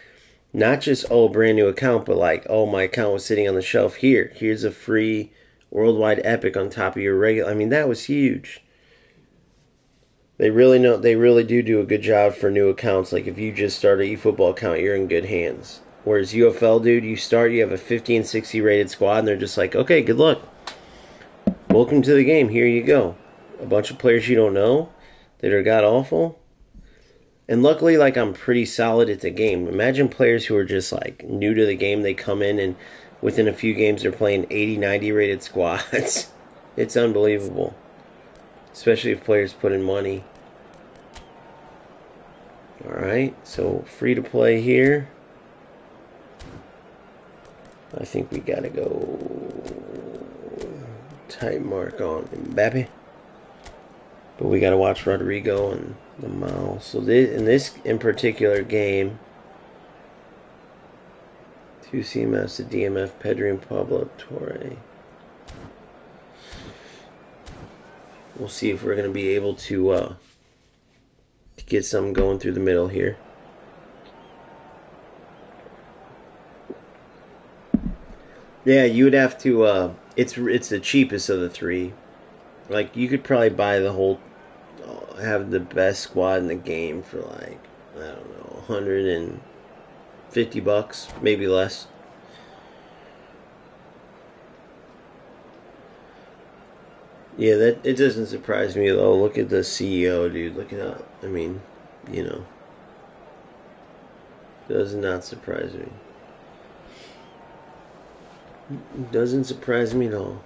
not just brand new account, but like my account was sitting on the shelf here. Here's a free worldwide epic on top of your regular. I mean, that was huge. They really know. They really do a good job for new accounts. Like if you just start an eFootball account, you're in good hands. Whereas UFL, dude, you have a 50 and 60 rated squad, and they're just like, okay, good luck. Welcome to the game. Here you go. A bunch of players you don't know that are god awful. And luckily, like, I'm pretty solid at the game. Imagine players who are just like new to the game. They come in and within a few games they're playing 80, 90 rated squads. It's unbelievable. Especially if players put in money. Alright, so free to play here. I think we gotta go type mark on Mbappe. But we gotta watch Rodrigo and the Mao. So in this in particular game, 2 CMFs, the DMF, Pedri and Pablo Torre. We'll see if we're gonna be able to get something going through the middle here. Yeah, you would have to. It's the cheapest of the three. Like you could probably buy the whole, have the best squad in the game for like I don't know, $150, maybe less. Yeah, that it doesn't surprise me though. Look at the CEO, dude. Look at that. I mean, you know, does not surprise me. Doesn't surprise me at all.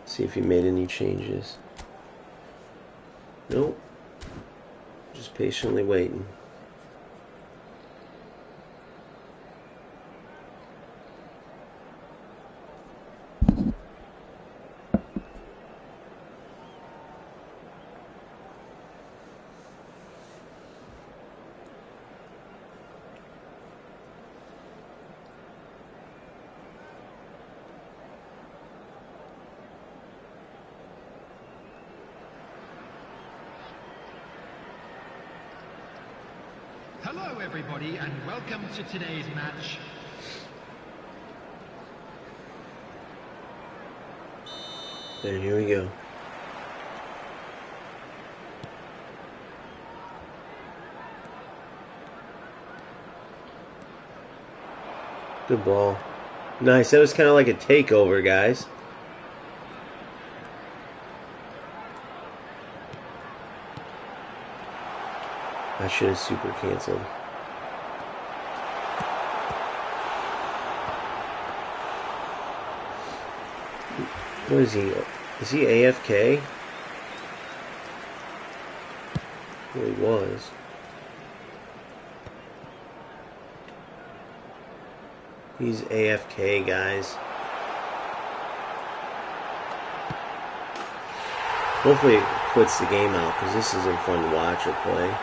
See if he made any changes. Nope. Just patiently waiting.
Hello everybody and welcome to today's match.
There, here we go. Good ball. Nice. That was kind of like a takeover, guys. I should have super canceled. What is he? Is he AFK? Well, he was. He's AFK, guys. Hopefully it quits the game out, because this isn't fun to watch or play.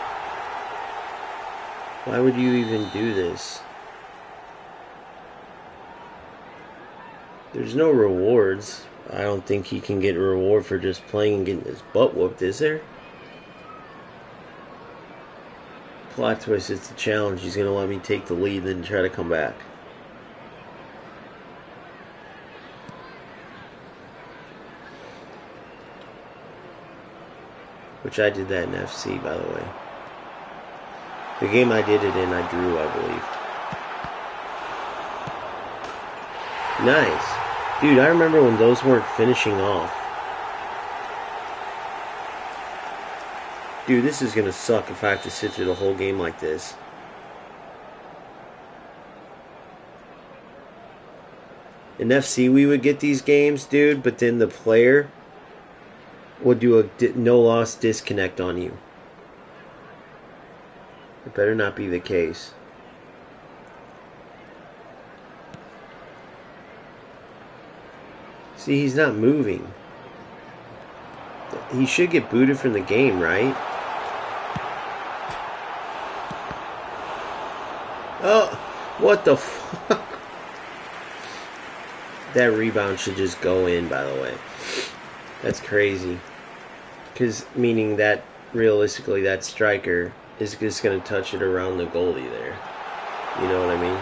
Why would you even do this? There's no rewards. I don't think he can get a reward for just playing and getting his butt whooped, is there? Plot twist, it's a challenge. He's going to let me take the lead and then try to come back. Which I did that in FC, by the way. The game I did it in, I drew, I believe. Nice. Dude, I remember when those weren't finishing off. Dude, this is going to suck if I have to sit through the whole game like this. In FC, we would get these games, dude, but then the player would do a no-loss disconnect on you. It better not be the case. See, he's not moving. He should get booted from the game, right? Oh, what the fuck? That rebound should just go in, by the way. That's crazy. Because, meaning that, realistically, that striker is just going to touch it around the goalie there. You know what I mean?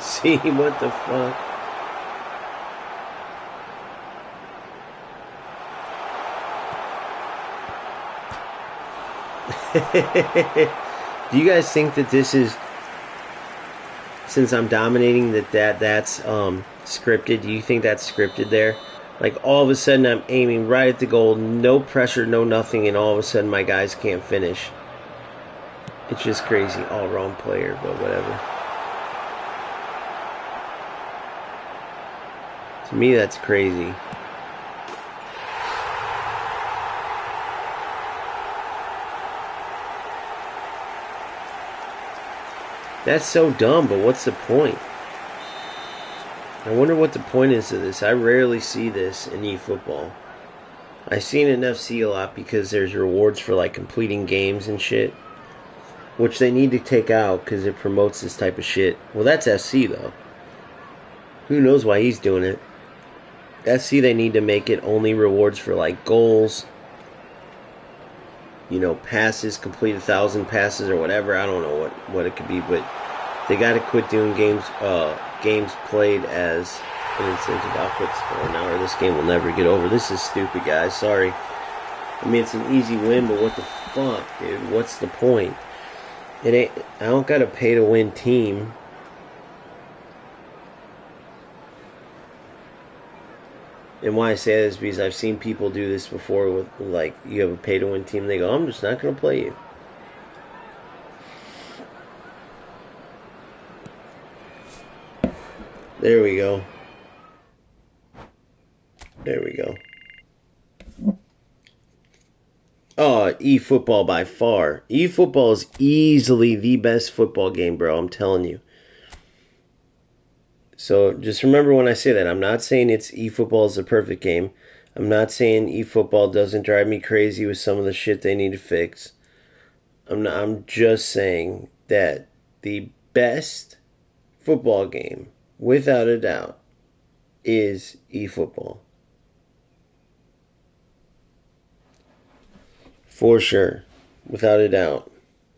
See, what the fuck? Do you guys think that this is, since I'm dominating, that's scripted? Do you think that's scripted there? Like all of a sudden I'm aiming right at the goal, no pressure, no nothing, and all of a sudden my guys can't finish. It's just crazy. All wrong player, but whatever. To me, that's crazy. That's so dumb, but what's the point? I wonder what the point is of this. I rarely see this in eFootball. I see it in FC a lot because there's rewards for like completing games and shit, which they need to take out because it promotes this type of shit. Well, that's FC though. Who knows why he's doing it? FC, they need to make it only rewards for like goals, passes, complete 1,000 passes or whatever. I don't know what it could be, but they got to quit doing games played as an incentive. I'll quit scoring now, or this game will never get over. This is stupid, guys. Sorry. I mean, it's an easy win, but what the fuck, dude? What's the point? It ain't. I don't got a pay to win team. And why I say that is because I've seen people do this before with, like, you have a pay to win team, they go, I'm just not going to play you. There we go. There we go. Oh, eFootball by far. eFootball is easily the best football game, bro. I'm telling you. So just remember when I say that, I'm not saying eFootball is the perfect game. I'm not saying eFootball doesn't drive me crazy with some of the shit they need to fix. I'm just saying that the best football game, without a doubt, is eFootball. For sure. Without a doubt.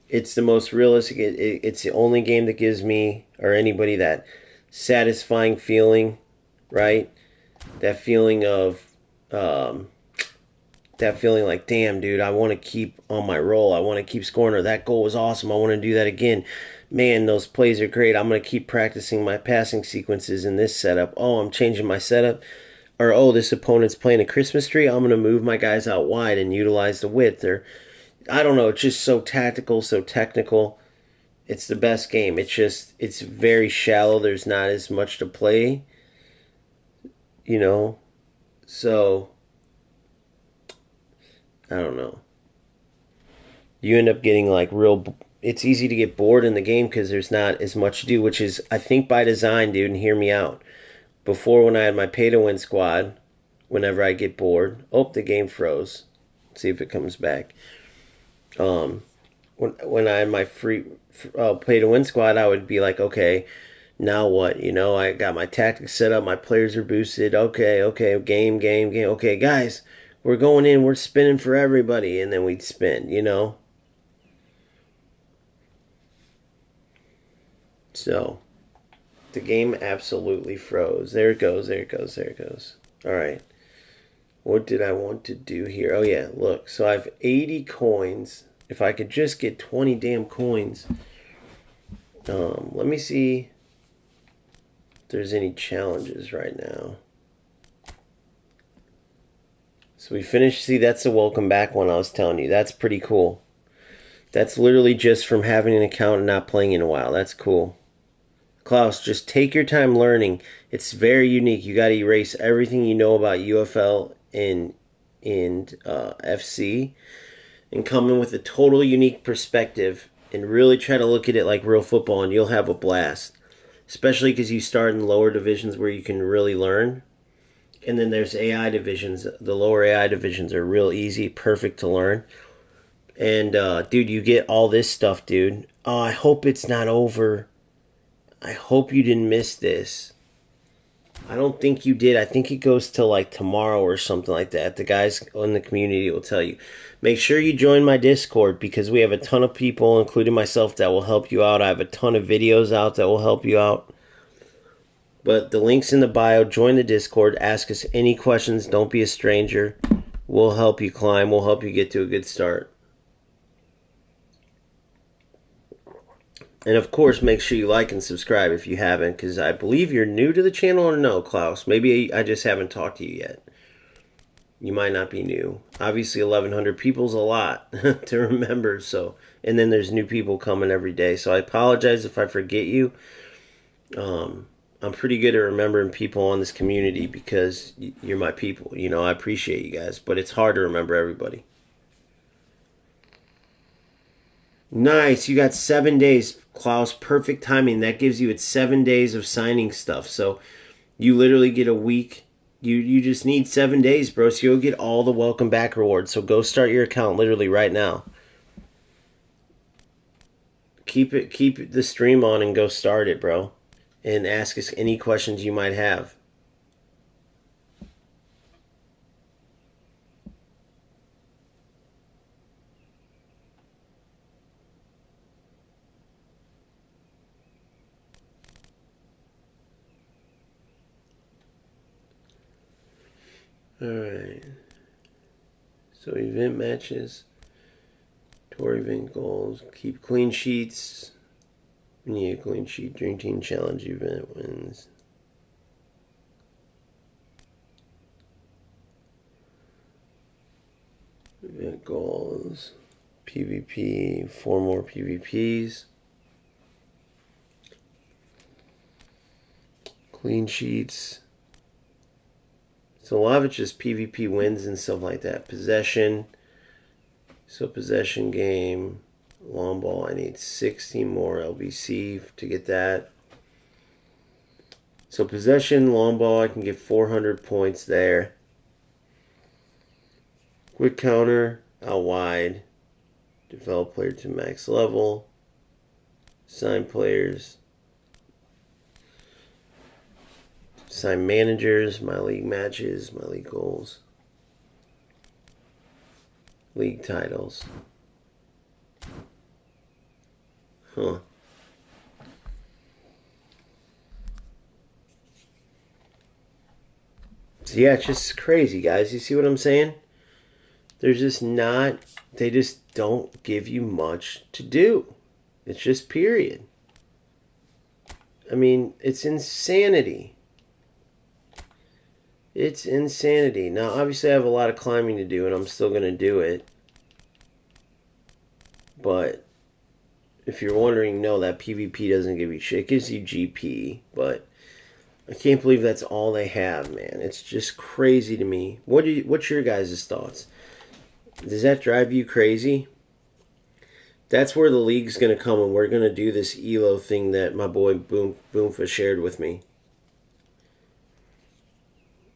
It's the most realistic. It's the only game that gives me or anybody that satisfying feeling, right? That feeling of, that feeling like, damn, dude, I want to keep on my roll. I want to keep scoring, or that goal was awesome. I want to do that again. Man, those plays are great. I'm going to keep practicing my passing sequences in this setup. Oh, I'm changing my setup. Or, oh, this opponent's playing a Christmas tree. I'm going to move my guys out wide and utilize the width. Or, I don't know. It's just so tactical, so technical. It's the best game. It's very shallow. There's not as much to play, you know. So, I don't know. You end up getting like real. It's easy to get bored in the game because there's not as much to do, which is, I think, by design, dude. And hear me out. Before, when I had my pay to win squad, whenever I get bored, oh, the game froze. Let's see if it comes back. When I had my free pay to win squad, I would be like, okay, now what? I got my tactics set up, my players are boosted. Okay, game. Okay, guys, we're going in, we're spinning for everybody, and then we'd spin. So the game absolutely froze. There it goes. All right. What did I want to do here? Oh yeah, look. So I have 80 coins. If I could just get 20 damn coins. Let me see if there's any challenges right now. So we finished. See, that's the welcome back one I was telling you. That's pretty cool. That's literally just from having an account and not playing in a while. That's cool. Klaus, just take your time learning. It's very unique. You got to erase everything you know about UFL and FC and come in with a total unique perspective and really try to look at it like real football, and you'll have a blast. Especially because you start in lower divisions where you can really learn. And then there's AI divisions. The lower AI divisions are real easy, perfect to learn. And, dude, you get all this stuff, dude. Oh, I hope it's not over. I hope you didn't miss this. I don't think you did. I think it goes till like tomorrow or something like that. The guys in the community will tell you. Make sure you join my Discord because we have a ton of people, including myself, that will help you out. I have a ton of videos out that will help you out. But the link's in the bio. Join the Discord. Ask us any questions. Don't be a stranger. We'll help you climb. We'll help you get to a good start. And of course, make sure you like and subscribe if you haven't, because I believe you're new to the channel, or no, Klaus? Maybe I just haven't talked to you yet. You might not be new. Obviously, 1,100 people's a lot to remember. So, and then there's new people coming every day. So I apologize if I forget you. I'm pretty good at remembering people on this community because you're my people. I appreciate you guys, but it's hard to remember everybody. Nice. You got 7 days, Klaus. Perfect timing. That gives you 7 days of signing stuff. So You literally get a week. You just need 7 days, bro. So you'll get all the welcome back rewards. So go start your account literally right now. Keep the stream on and go start it, bro. And ask us any questions you might have. Alright. So event matches. Tour event goals. Keep clean sheets. Yeah, clean sheet. Dream Team Challenge event wins. Event goals. PvP. 4 more PvPs. Clean sheets. So a lot of it's just PvP wins and stuff like that. Possession. So possession game. Long ball. I need 16 more LBC to get that. So possession, long ball, I can get 400 points there. Quick counter, out wide. Develop player to max level. Sign players. Sign managers, my league matches, my league goals. League titles. Huh. So yeah, it's just crazy, guys. You see what I'm saying? They're just not, they just don't give you much to do. It's just period. I mean, it's insanity. It's insanity. Now, obviously, I have a lot of climbing to do, and I'm still going to do it. But if you're wondering, no, that PvP doesn't give you shit. It gives you GP, but I can't believe that's all they have, man. It's just crazy to me. What's your guys' thoughts? Does that drive you crazy? That's where the league's going to come, and we're going to do this ELO thing that my boy Boomfa shared with me.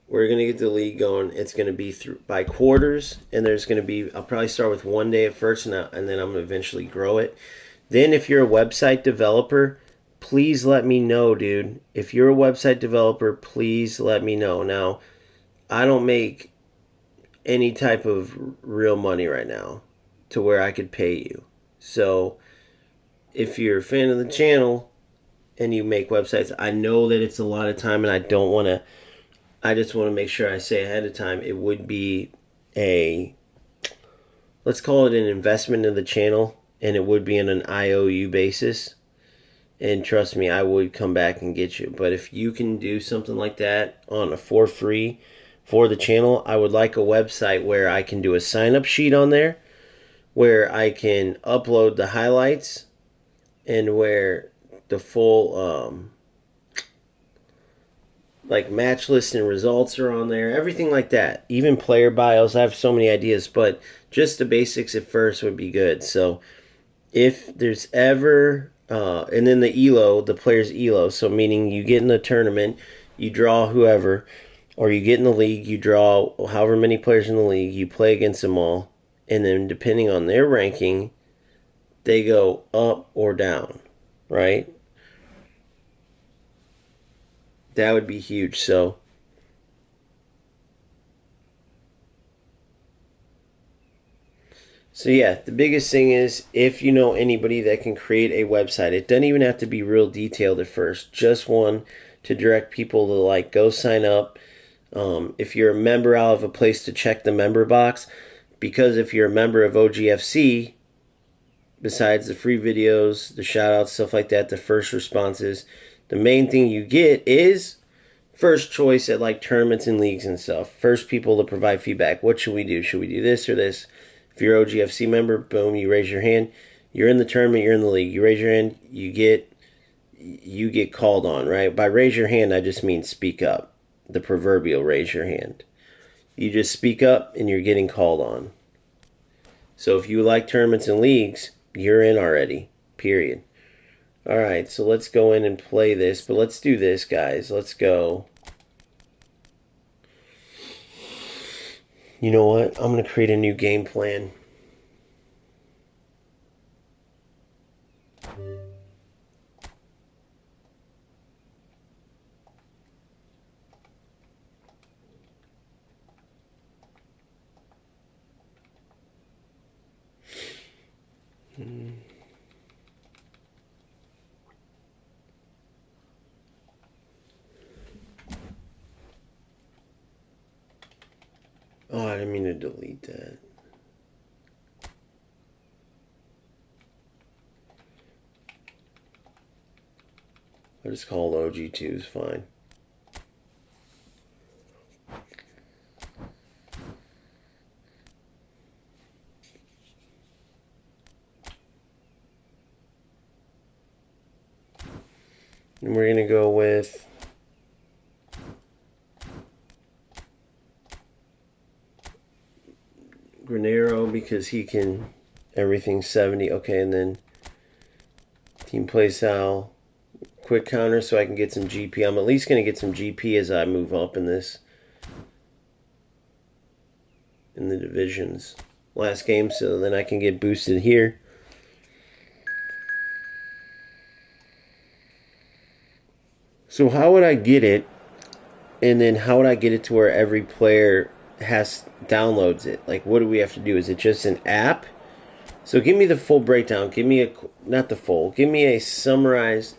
We're going to get the league going. It's going to be by quarters, and there's going to be, I'll probably start with 1 day at first, and then I'm going to eventually grow it. Then if you're a website developer, please let me know, dude. If you're a website developer, please let me know. Now, I don't make any type of real money right now to where I could pay you. So if you're a fan of the channel and you make websites, I know that it's a lot of time, and I just want to make sure I say ahead of time it would be let's call it an investment in the channel, and it would be on an IOU basis. And trust me, I would come back and get you. But if you can do something like that for free for the channel, I would like a website where I can do a sign-up sheet on there, where I can upload the highlights, and where the full like match list and results are on there, everything like that. Even player bios. I have so many ideas, but just the basics at first would be good. So if there's ever and then the ELO, the player's ELO, so meaning you get in the tournament, you draw whoever, or you get in the league, you draw however many players in the league, you play against them all, and then depending on their ranking, they go up or down, right? That would be huge. So yeah, the biggest thing is if you know anybody that can create a website, it doesn't even have to be real detailed at first. Just one to direct people to like go sign up. If you're a member, I'll have a place to check the member box, because if you're a member of OGFC, besides the free videos, the shout outs, stuff like that, the first responses, the main thing you get is first choice at like tournaments and leagues and stuff. First people to provide feedback. What should we do? Should we do this or this? If you're an OGFC member, boom, you raise your hand. You're in the tournament, you're in the league. You raise your hand, you get called on, right? By raise your hand, I just mean speak up. The proverbial raise your hand. You just speak up and you're getting called on. So if you like tournaments and leagues, you're in already. Period. Alright, so let's go in and play this. But let's do this, guys. Let's go. You know what? I'm going to create a new game plan. Oh, I didn't mean to delete that. I'll just call it OG2 is fine. And we're going to go with Granero because he can everything 70. Okay, and then team play style, quick counter so I can get some GP. I'm at least going to get some GP as I move up in the divisions. Last game, so then I can get boosted here. So how would I get it? And then how would I get it to where every player downloads it? Like, what do we have to do? Is it just an app? So give me the full breakdown. Give me not the full. Give me a summarized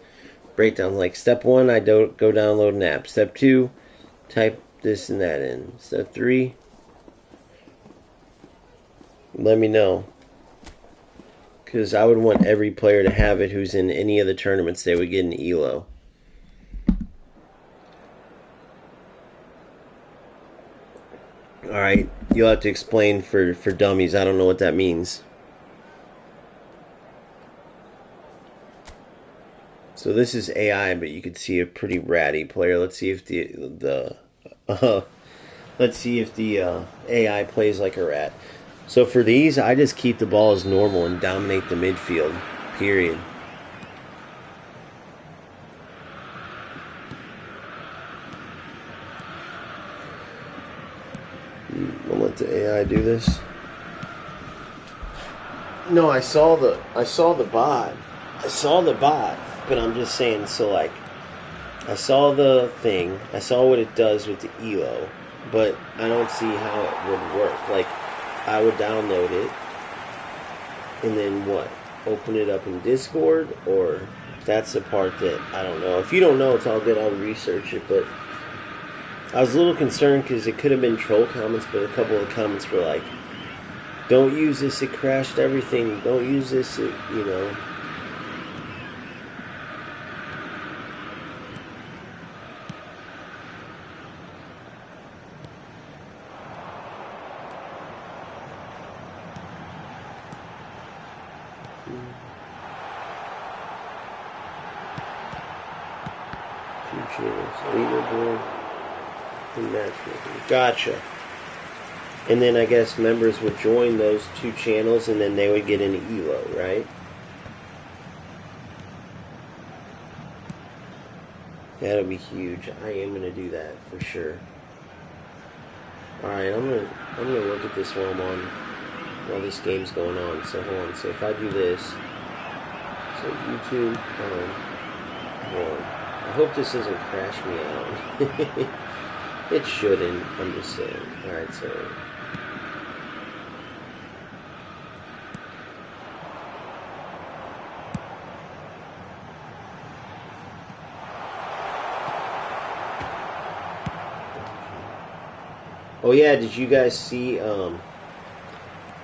breakdown. Like step 1, I go download an app. Step 2, type this and that in. Step 3, let me know. Because I would want every player to have it who's in any of the tournaments. They would get an ELO. Alright, you'll have to explain for dummies. I don't know what that means. So this is AI, but you could see a pretty ratty player. Let's see if the AI plays like a rat. So for these, I just keep the ball as normal and dominate the midfield. Period. I'll let the AI do this. No, I saw the bot. But I'm just saying. So like, I saw the thing. I saw what it does with the ELO, but I don't see how it would work. Like, I would download it, and then what? Open it up in Discord, or that's the part that I don't know. If you don't know, it's all good. I'll research it, but I was a little concerned because it could have been troll comments, but a couple of the comments were like, "Don't use this. It crashed everything. Don't use this. It, you know." Leaderboard and matchmaking. Gotcha. And then I guess members would join those 2 channels and then they would get an ELO, right? That'll be huge. I am gonna do that for sure. Alright, I'm gonna look at this while this game's going on. So hold on. So if I do this, so YouTube hold on. I hope this doesn't crash me out. It shouldn't, I'm just saying. Alright, so oh yeah, did you guys see I'll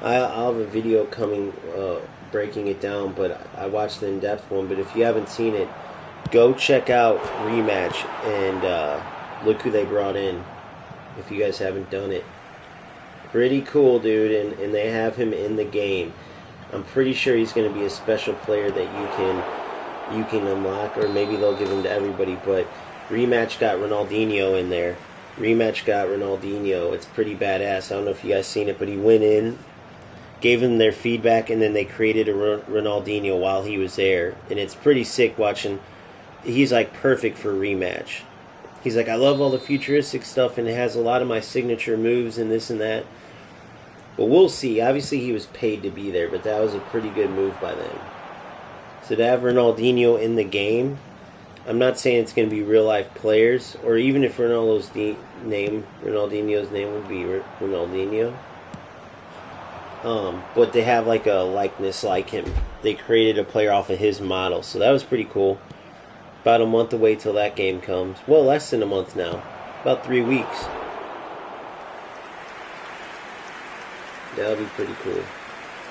have a video coming breaking it down, but I watched the in-depth one. But if you haven't seen it, go check out Rematch and look who they brought in. If you guys haven't done it, pretty cool, dude. And they have him in the game. I'm pretty sure he's going to be a special player that you can unlock, or maybe they'll give him to everybody. But Rematch got Ronaldinho in there. It's pretty badass. I don't know if you guys seen it, but he went in, gave them their feedback, and then they created a Ronaldinho while he was there. And it's pretty sick watching. He's like perfect for Rematch. He's like, I love all the futuristic stuff, and it has a lot of my signature moves and this and that. But we'll see. Obviously, he was paid to be there, but that was a pretty good move by them. So to have Ronaldinho in the game, I'm not saying it's going to be real life players, or even if Ronaldinho's name would be Ronaldinho. But they have like a likeness like him. They created a player off of his model, so that was pretty cool. About a month away till that game comes. Well, less than a month now. About 3 weeks. That'll be pretty cool.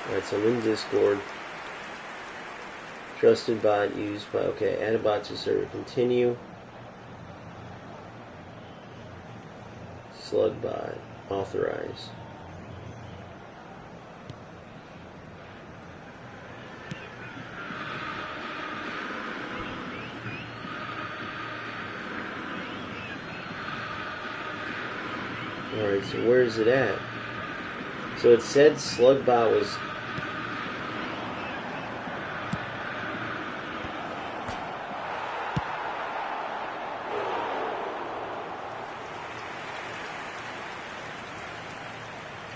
Alright, so I'm in Discord. Trusted bot used by... Okay, add a bot to server. Continue. Slug bot. Authorize. Alright, so where is it at? So it said Slugbot was...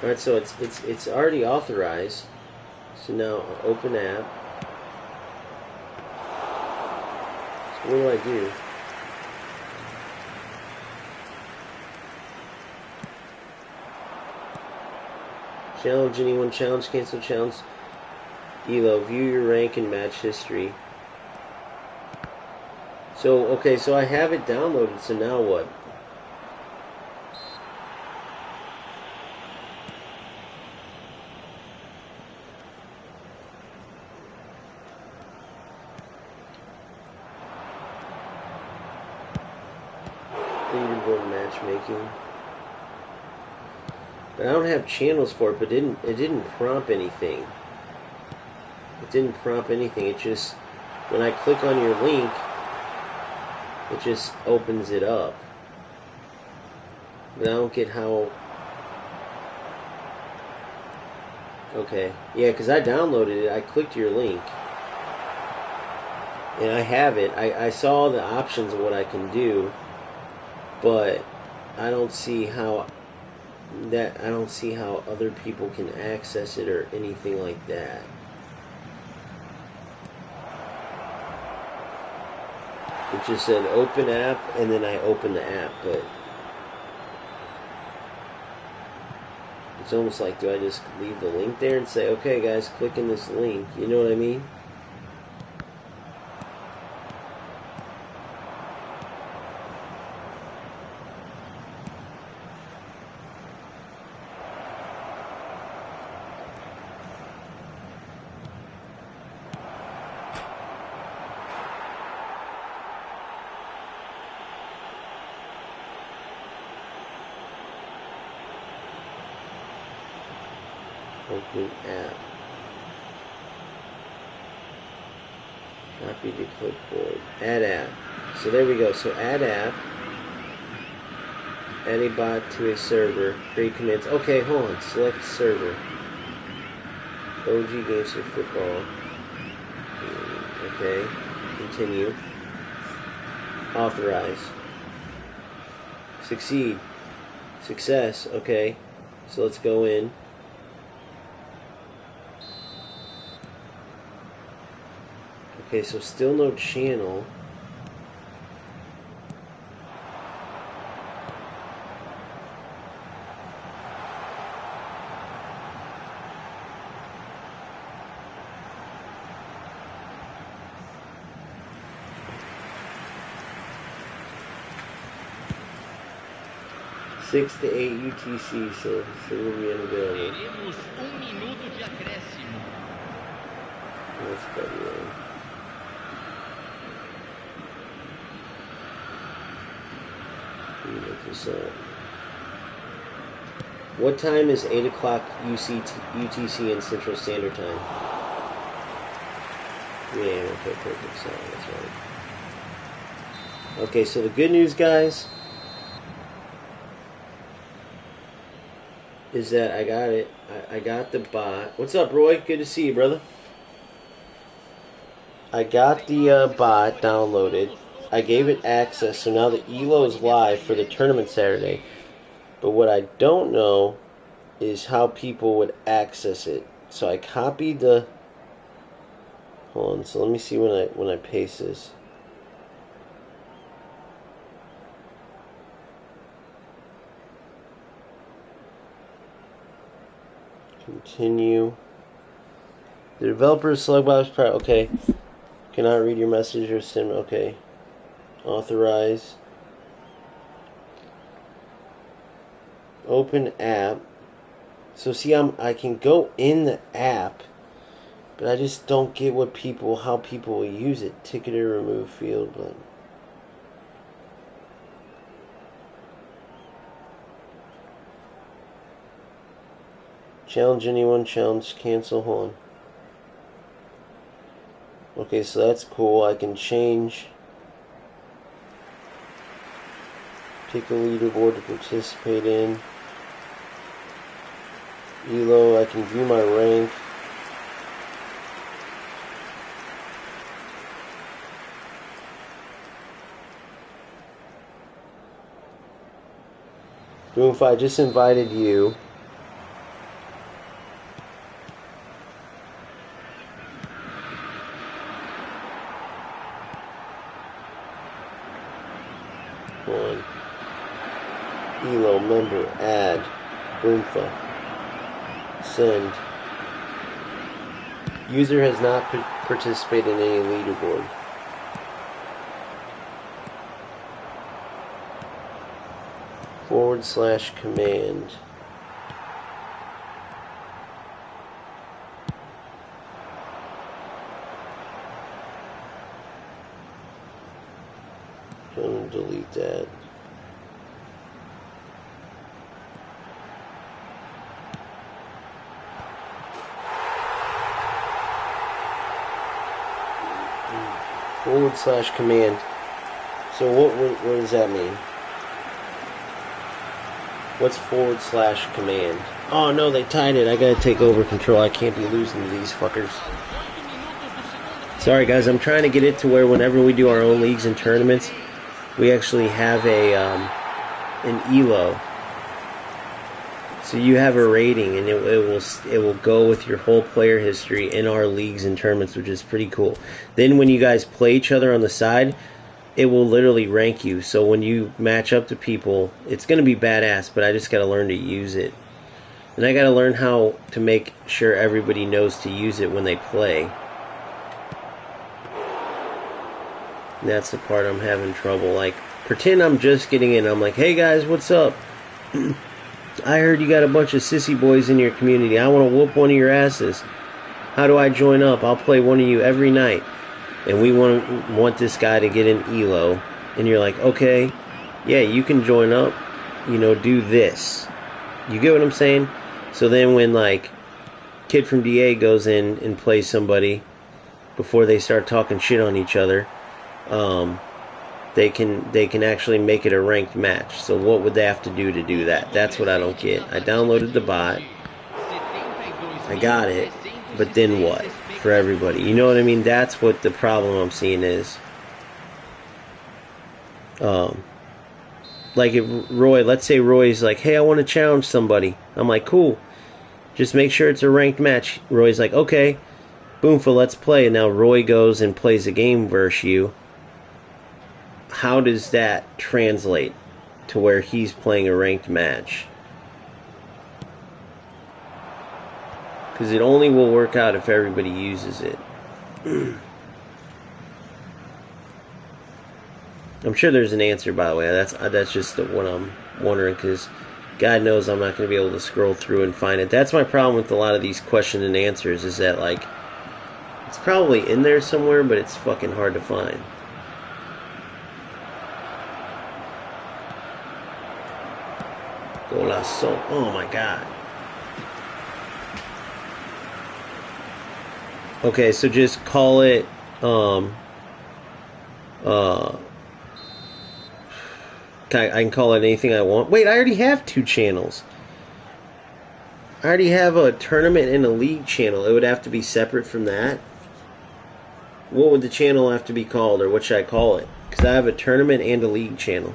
Alright, so it's already authorized. So now open app. So what do I do? Challenge anyone, challenge, cancel, challenge, Elo, view your rank and match history. So, okay, so I have it downloaded, so now what? Leaderboard matchmaking. But I don't have channels for it, but it didn't prompt anything. It didn't prompt anything. It just, when I click on your link, it just opens it up. But I don't get how... Okay. Yeah, because I downloaded it. I clicked your link. And I have it. I saw the options of what I can do. But I don't see how... I don't see how other people can access it or anything like that. It just said open app, and then I opened the app, but it's almost like, do I just leave the link there and say, okay guys, click in this link, you know what I mean? Open app. Copy to clipboard. Add app. So there we go. So add app. Add a bot to a server. Create commands. Okay, hold on. Select server. OGFC football. Okay. Continue. Authorize. Succeed. Success. Okay. So let's go in. Okay, so still no channel. Six to 8 UTC, so will be unavailable.
Teremos minuto de acréscimo.
That's February. Let me look this up. What time is 8 o'clock UTC in Central Standard Time? Yeah, okay, perfect. So that's right. Okay, so the good news, guys, is that I got it. I got the bot. What's up, Roy? Good to see you, brother. I got the bot downloaded. I gave it access, so now the ELO is live for the tournament Saturday. But what I don't know is how people would access it. So I copied the... Hold on, so let me see when I paste this. Continue. The developer is select box. Okay. Cannot read your message or send. Okay. Authorize. Open app. So see, I can go in the app, but I just don't get how people will use it. Ticketer remove field button. Challenge anyone. Challenge cancel. Hold on. Okay, so that's cool. I can change. Pick a leaderboard to participate in. ELO, I can view my rank. Boom, if I just invited you. Hold on. ELO member, add, Boomfa, send. User has not participated in any leaderboard. /command. I'm going to delete that. /command. So what does that mean? What's /command? Oh no, they tied it. I gotta take over control. I can't be losing to these fuckers. Sorry guys, I'm trying to get it to where whenever we do our own leagues and tournaments, we actually have an ELO. So you have a rating, and it will go with your whole player history in our leagues and tournaments, which is pretty cool. Then when you guys play each other on the side, it will literally rank you. So when you match up to people, it's going to be badass, but I just got to learn to use it. And I got to learn how to make sure everybody knows to use it when they play. And that's the part I'm having trouble. Like, pretend I'm just getting in. I'm like, hey guys, what's up? I heard you got a bunch of sissy boys in your community. I want to whoop one of your asses. How do I join up? I'll play one of you every night. And we want this guy to get an ELO. And you're like, okay, yeah, you can join up. You know, do this. You get what I'm saying? So then when, like, Kid from DA goes in and plays somebody before they start talking shit on each other, they can actually make it a ranked match. So what would they have to do that? That's what I don't get. I downloaded the bot. I got it. But then what? For everybody. You know what I mean? That's what the problem I'm seeing is. Like if Roy, let's say Roy's like, hey, I want to challenge somebody. I'm like, cool. Just make sure it's a ranked match. Roy's like, okay. Boom, for let's play. And now Roy goes and plays a game versus you. How does that translate to where he's playing a ranked match? Because it only will work out if everybody uses it. I'm sure there's an answer, by the way. That's just what I'm wondering, because God knows I'm not going to be able to scroll through and find it. That's my problem with a lot of these question and answers, is that, like, it's probably in there somewhere, but it's fucking hard to find. Golazo. Oh my god. Okay, so just call it I can call it anything I want. Wait, I already have 2 channels. I already have a tournament and a league channel. It would have to be separate from that. What would the channel have to be called, or what should I call it? Because I have a tournament and a league channel.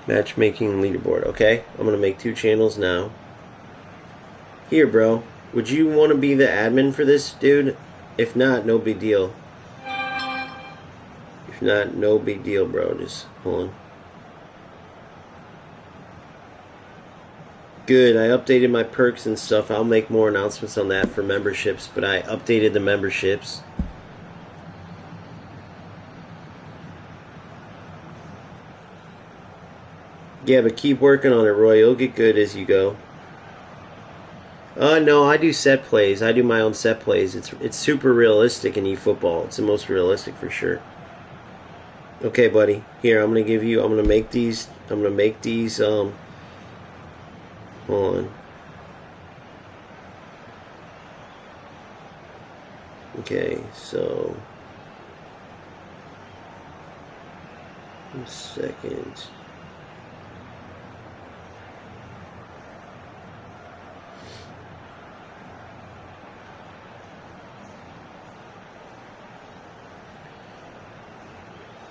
Matchmaking leaderboard. Okay, I'm going to make 2 channels now. Here, bro. Would you want to be the admin for this, dude? If not, no big deal. If not, no big deal, bro. Just hold on. Good. I updated my perks and stuff. I'll make more announcements on that for memberships, but I updated the memberships. Yeah, but keep working on it, Roy. You'll get good as you go. No, I do set plays. I do my own set plays. It's super realistic in eFootball. It's the most realistic for sure. Okay, buddy. Here, I'm gonna make these, hold on. Okay, so, 1 second.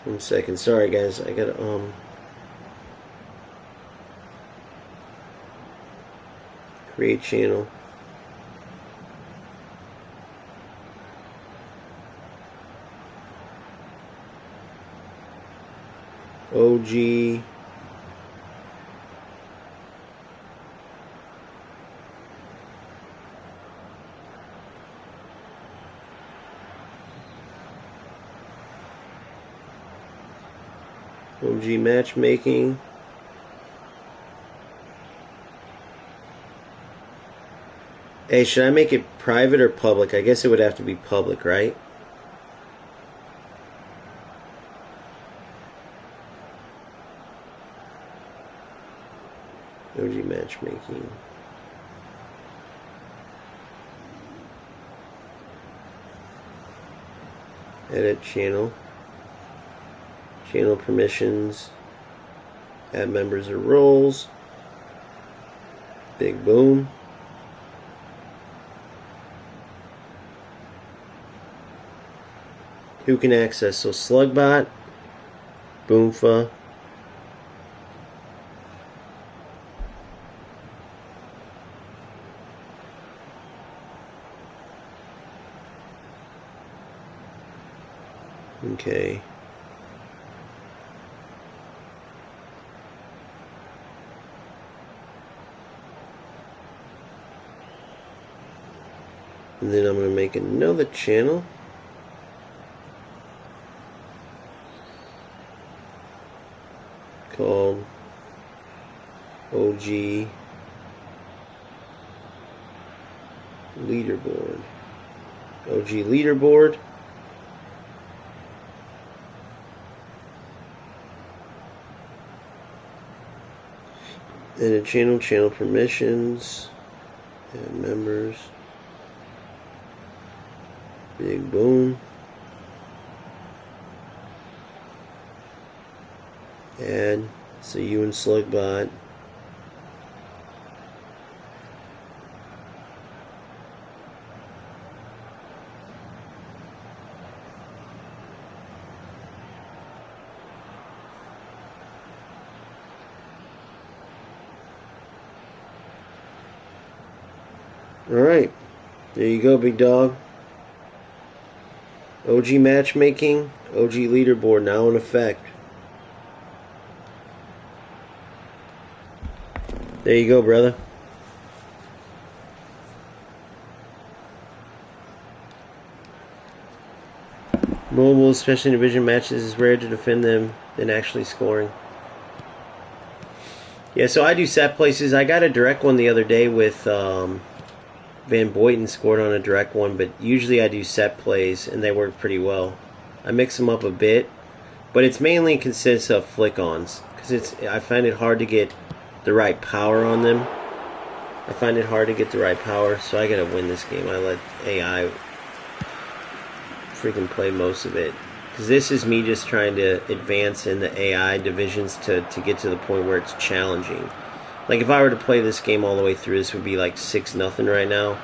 One second. Sorry, guys. I gotta, create channel. OG. OG matchmaking. Hey, should I make it private or public? I guess it would have to be public, right? OG matchmaking. Edit channel. Channel permissions. Add members or roles. Big boom. Who can access? So Slugbot, Boomfa. Okay. And then I'm going to make another channel. Called OG Leaderboard. OG Leaderboard. And a channel permissions, and members. Big boom. Add. So you and Slugbot. Alright. There you go, big dog. OG matchmaking, OG leaderboard now in effect. There you go, brother. Mobile, especially in division matches, is rare to defend them than actually scoring. Yeah, so I do set places. I got a direct one the other day with Van Boyten scored on a direct one, but usually I do set plays, and they work pretty well. I mix them up a bit, but it's mainly consists of flick-ons, because I find it hard to get the right power on them. I find it hard to get the right power, so I gotta win this game. I let AI freaking play most of it. Because this is me just trying to advance in the AI divisions to get to the point where it's challenging. Like, if I were to play this game all the way through, this would be like 6-0 right now.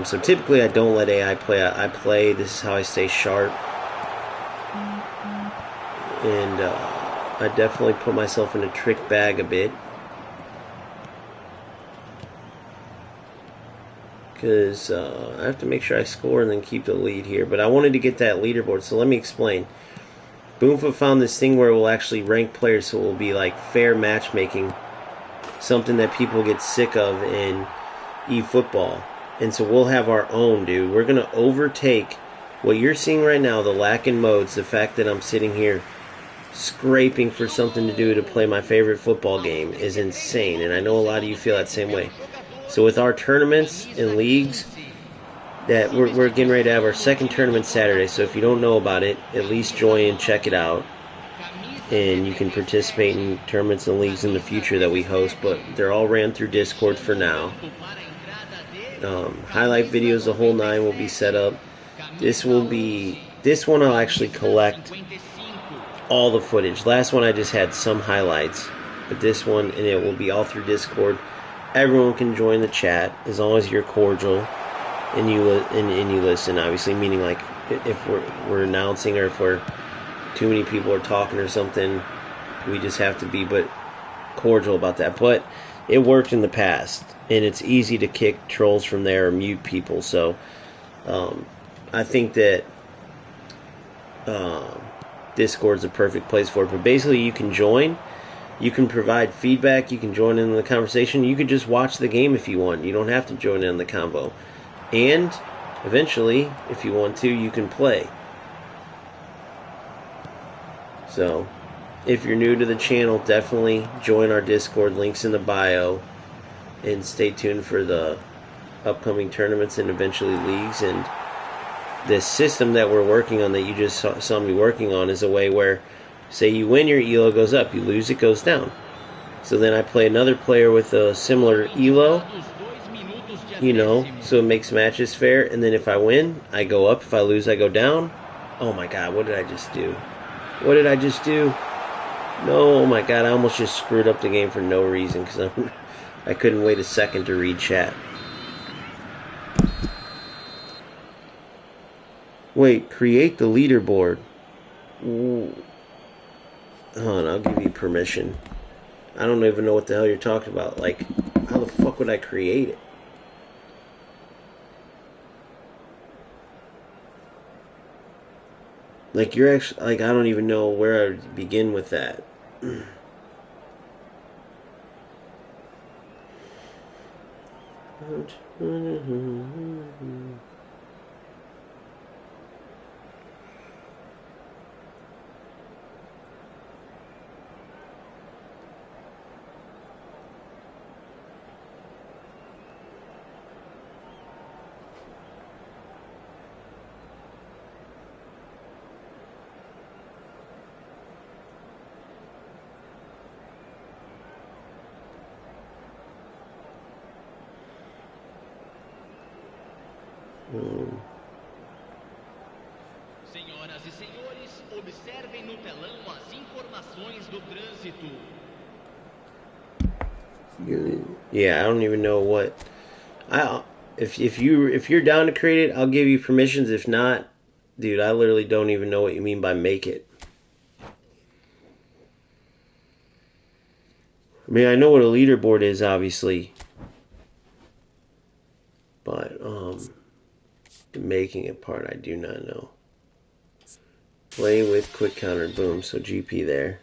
So typically I don't let AI play. I play. This is how I stay sharp. And I definitely put myself in a trick bag a bit. Because I have to make sure I score and then keep the lead here. But I wanted to get that leaderboard, so let me explain. Boomfoot found this thing where it will actually rank players, so it will be like fair matchmaking. Something that people get sick of in eFootball. And so we'll have our own, dude. We're going to overtake what you're seeing right now, the lack in modes, the fact that I'm sitting here scraping for something to do to play my favorite football game is insane. And I know a lot of you feel that same way. So with our tournaments and leagues, that we're getting ready to have our second tournament Saturday. So if you don't know about it, at least join and check it out. And you can participate in tournaments and leagues in the future that we host, but they're all ran through Discord for now. Highlight videos, the whole 9 will be set up. This one I'll actually collect all the footage. Last one I just had some highlights, but this one, and it will be all through Discord. Everyone can join the chat as long as you're cordial and you listen. Obviously, meaning like if we're announcing or if we're too many people are talking or something, we just have to be cordial about that. But it worked in the past, and it's easy to kick trolls from there or mute people. So I think that Discord's a perfect place for it. But basically, you can join, you can provide feedback, you can join in the conversation, you can just watch the game if you want. You don't have to join in the convo. And eventually, if you want to, you can play. So, if you're new to the channel, definitely join our Discord. Links in the bio. And stay tuned for the upcoming tournaments and eventually leagues. And this system that we're working on, that you just saw me working on, is a way where, say you win, your ELO goes up. You lose, it goes down. So then I play another player with a similar ELO, so it makes matches fair. And then if I win, I go up. If I lose, I go down. Oh my god, what did I just do? What did I just do? No, oh my god, I almost just screwed up the game for no reason because I couldn't wait a second to read chat. Wait, create the leaderboard. Ooh. Hold on, I'll give you permission. I don't even know what the hell you're talking about. Like, how the fuck would I create it? Like, you're actually, like, I don't even know where I would begin with that.
Senhoras e senhores, observem no telão as informações do trânsito.
Yeah, I don't even know what. If you're down to create it, I'll give you permissions. If not, dude, I literally don't even know what you mean by make it. I mean, I know what a leaderboard is, obviously, but the making it part, I do not know. Play with quick counter, boom. So GP there.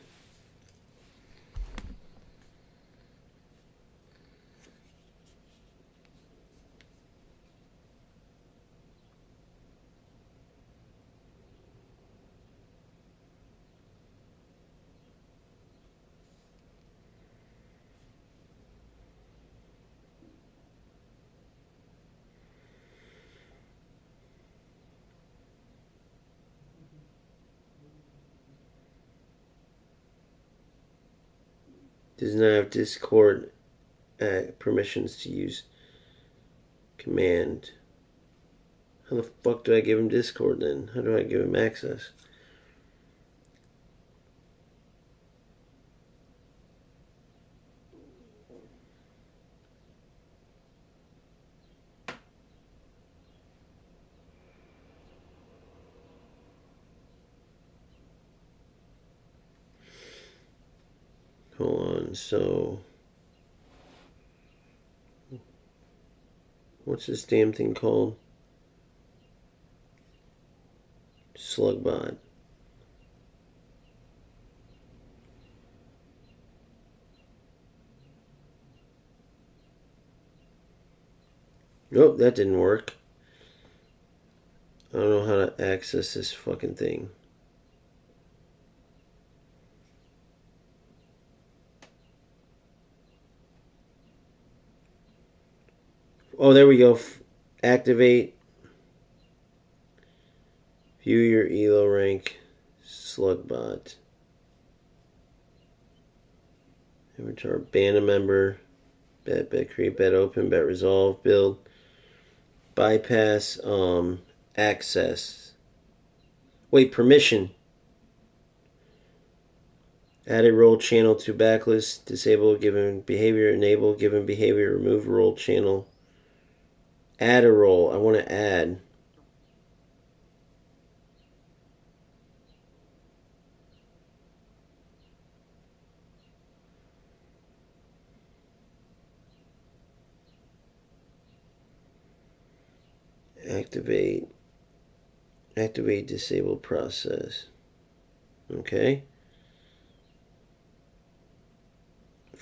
Does not have Discord permissions to use command. How the fuck do I give him Discord then? How do I give him access? Hold on, so what's this damn thing called? Slugbot. Nope, that didn't work. I don't know how to access this fucking thing. Oh, there we go. Activate. View your ELO rank. Slugbot. Avatar. Ban a member. Bet, create, bet, open, bet, resolve, build. Bypass, access. Wait, permission. Add a role channel to backlist. Disable given behavior. Enable given behavior. Remove role channel. Add a role. I want to add. Activate disable process. Okay.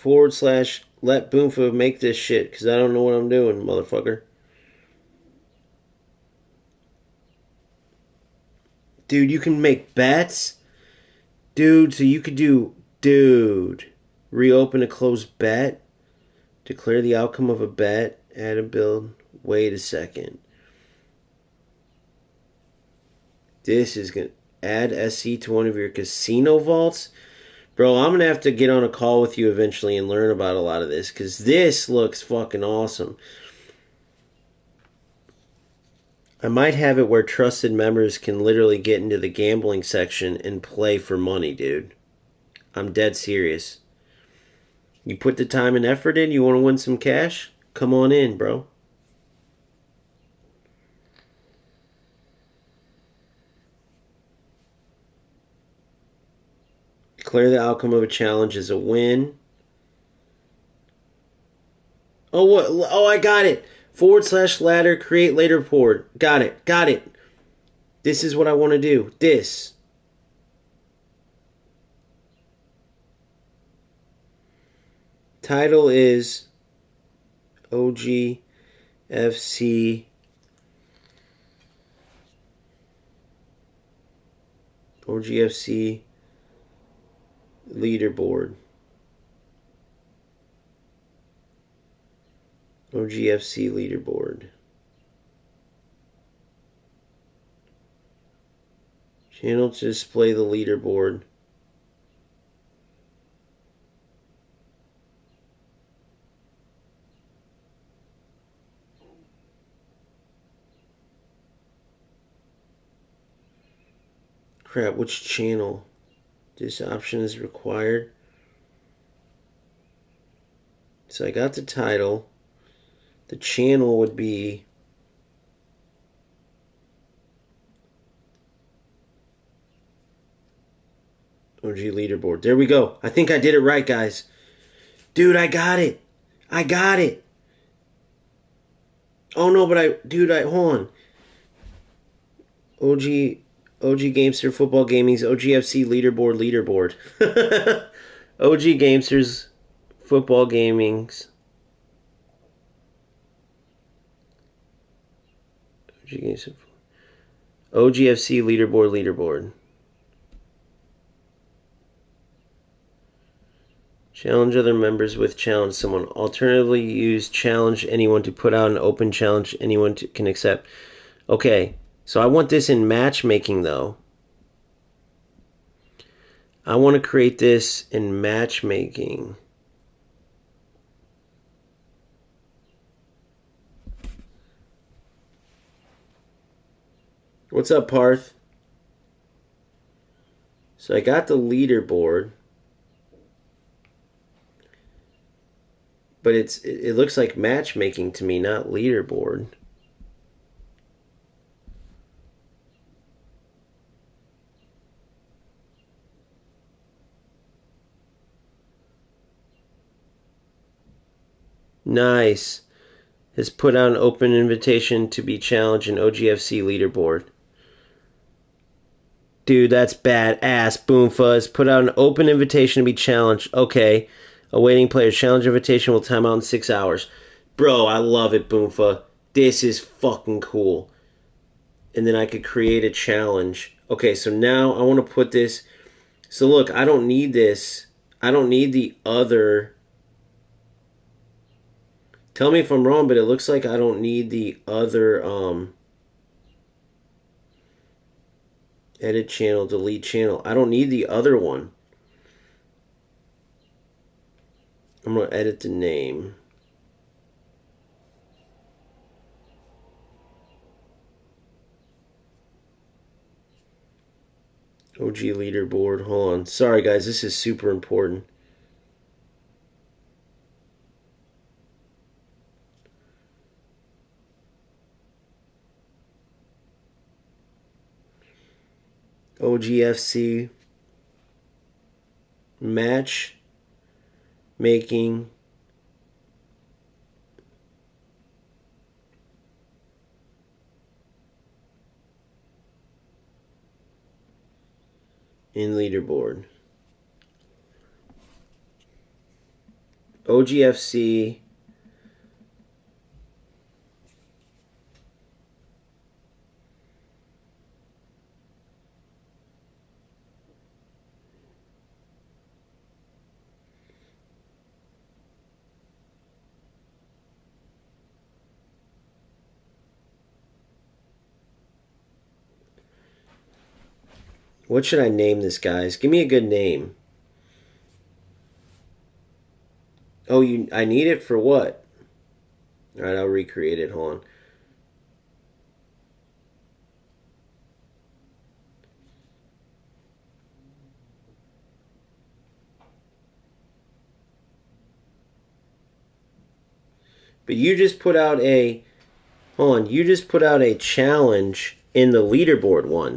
/ let Boomfa make this shit, because I don't know what I'm doing, motherfucker. Dude, you can make bets? Dude, so you could do... Dude. Reopen a closed bet? Declare the outcome of a bet? Add a build? Wait a second. This is going to... Add SC to one of your casino vaults? Bro, I'm going to have to get on a call with you eventually and learn about a lot of this, because this looks fucking awesome. I might have it where trusted members can literally get into the gambling section and play for money, dude. I'm dead serious. You put the time and effort in, you want to win some cash? Come on in, bro. Declare the outcome of a challenge as a win. Oh, what? Oh, I got it. / ladder, create later board. Got it. This is what I want to do. This. Title is OGFC leaderboard. OGFC leaderboard. Channel to display the leaderboard. Crap, which channel? This option is required. So I got the title. The channel would be OG leaderboard. There we go. I think I did it right, guys. Dude, I got it. Oh no, but hold on. OG Gamester Football Gaming's OGFC leaderboard. OG Gamesters Football Gaming's OGFC leaderboard. Challenge other members with challenge someone. Alternatively, use challenge anyone to put out an open challenge anyone can accept. Okay, so I want this in matchmaking though. I want to create this in matchmaking. What's up, Parth? So I got the leaderboard, but it looks like matchmaking to me, not leaderboard. Nice. Has put out an open invitation to be challenged in OGFC leaderboard. Dude, that's badass. Boomfuzz put out an open invitation to be challenged. Okay. Awaiting players. Challenge invitation will time out in 6 hours. Bro, I love it, Boomfa. This is fucking cool. And then I could create a challenge. Okay, so now I want to put this. So look, I don't need this. I don't need the other. Tell me if I'm wrong, but it looks like I don't need the other edit channel, delete channel. I don't need the other one. I'm going to edit the name. OG leaderboard. Hold on. Sorry, guys. This is super important. OGFC match making in leaderboard. OGFC What should I name this, guys? Give me a good name. Oh, I need it for what? Alright, I'll recreate it. Hold on. But you just put out a... Hold on. You just put out a challenge in the leaderboard one.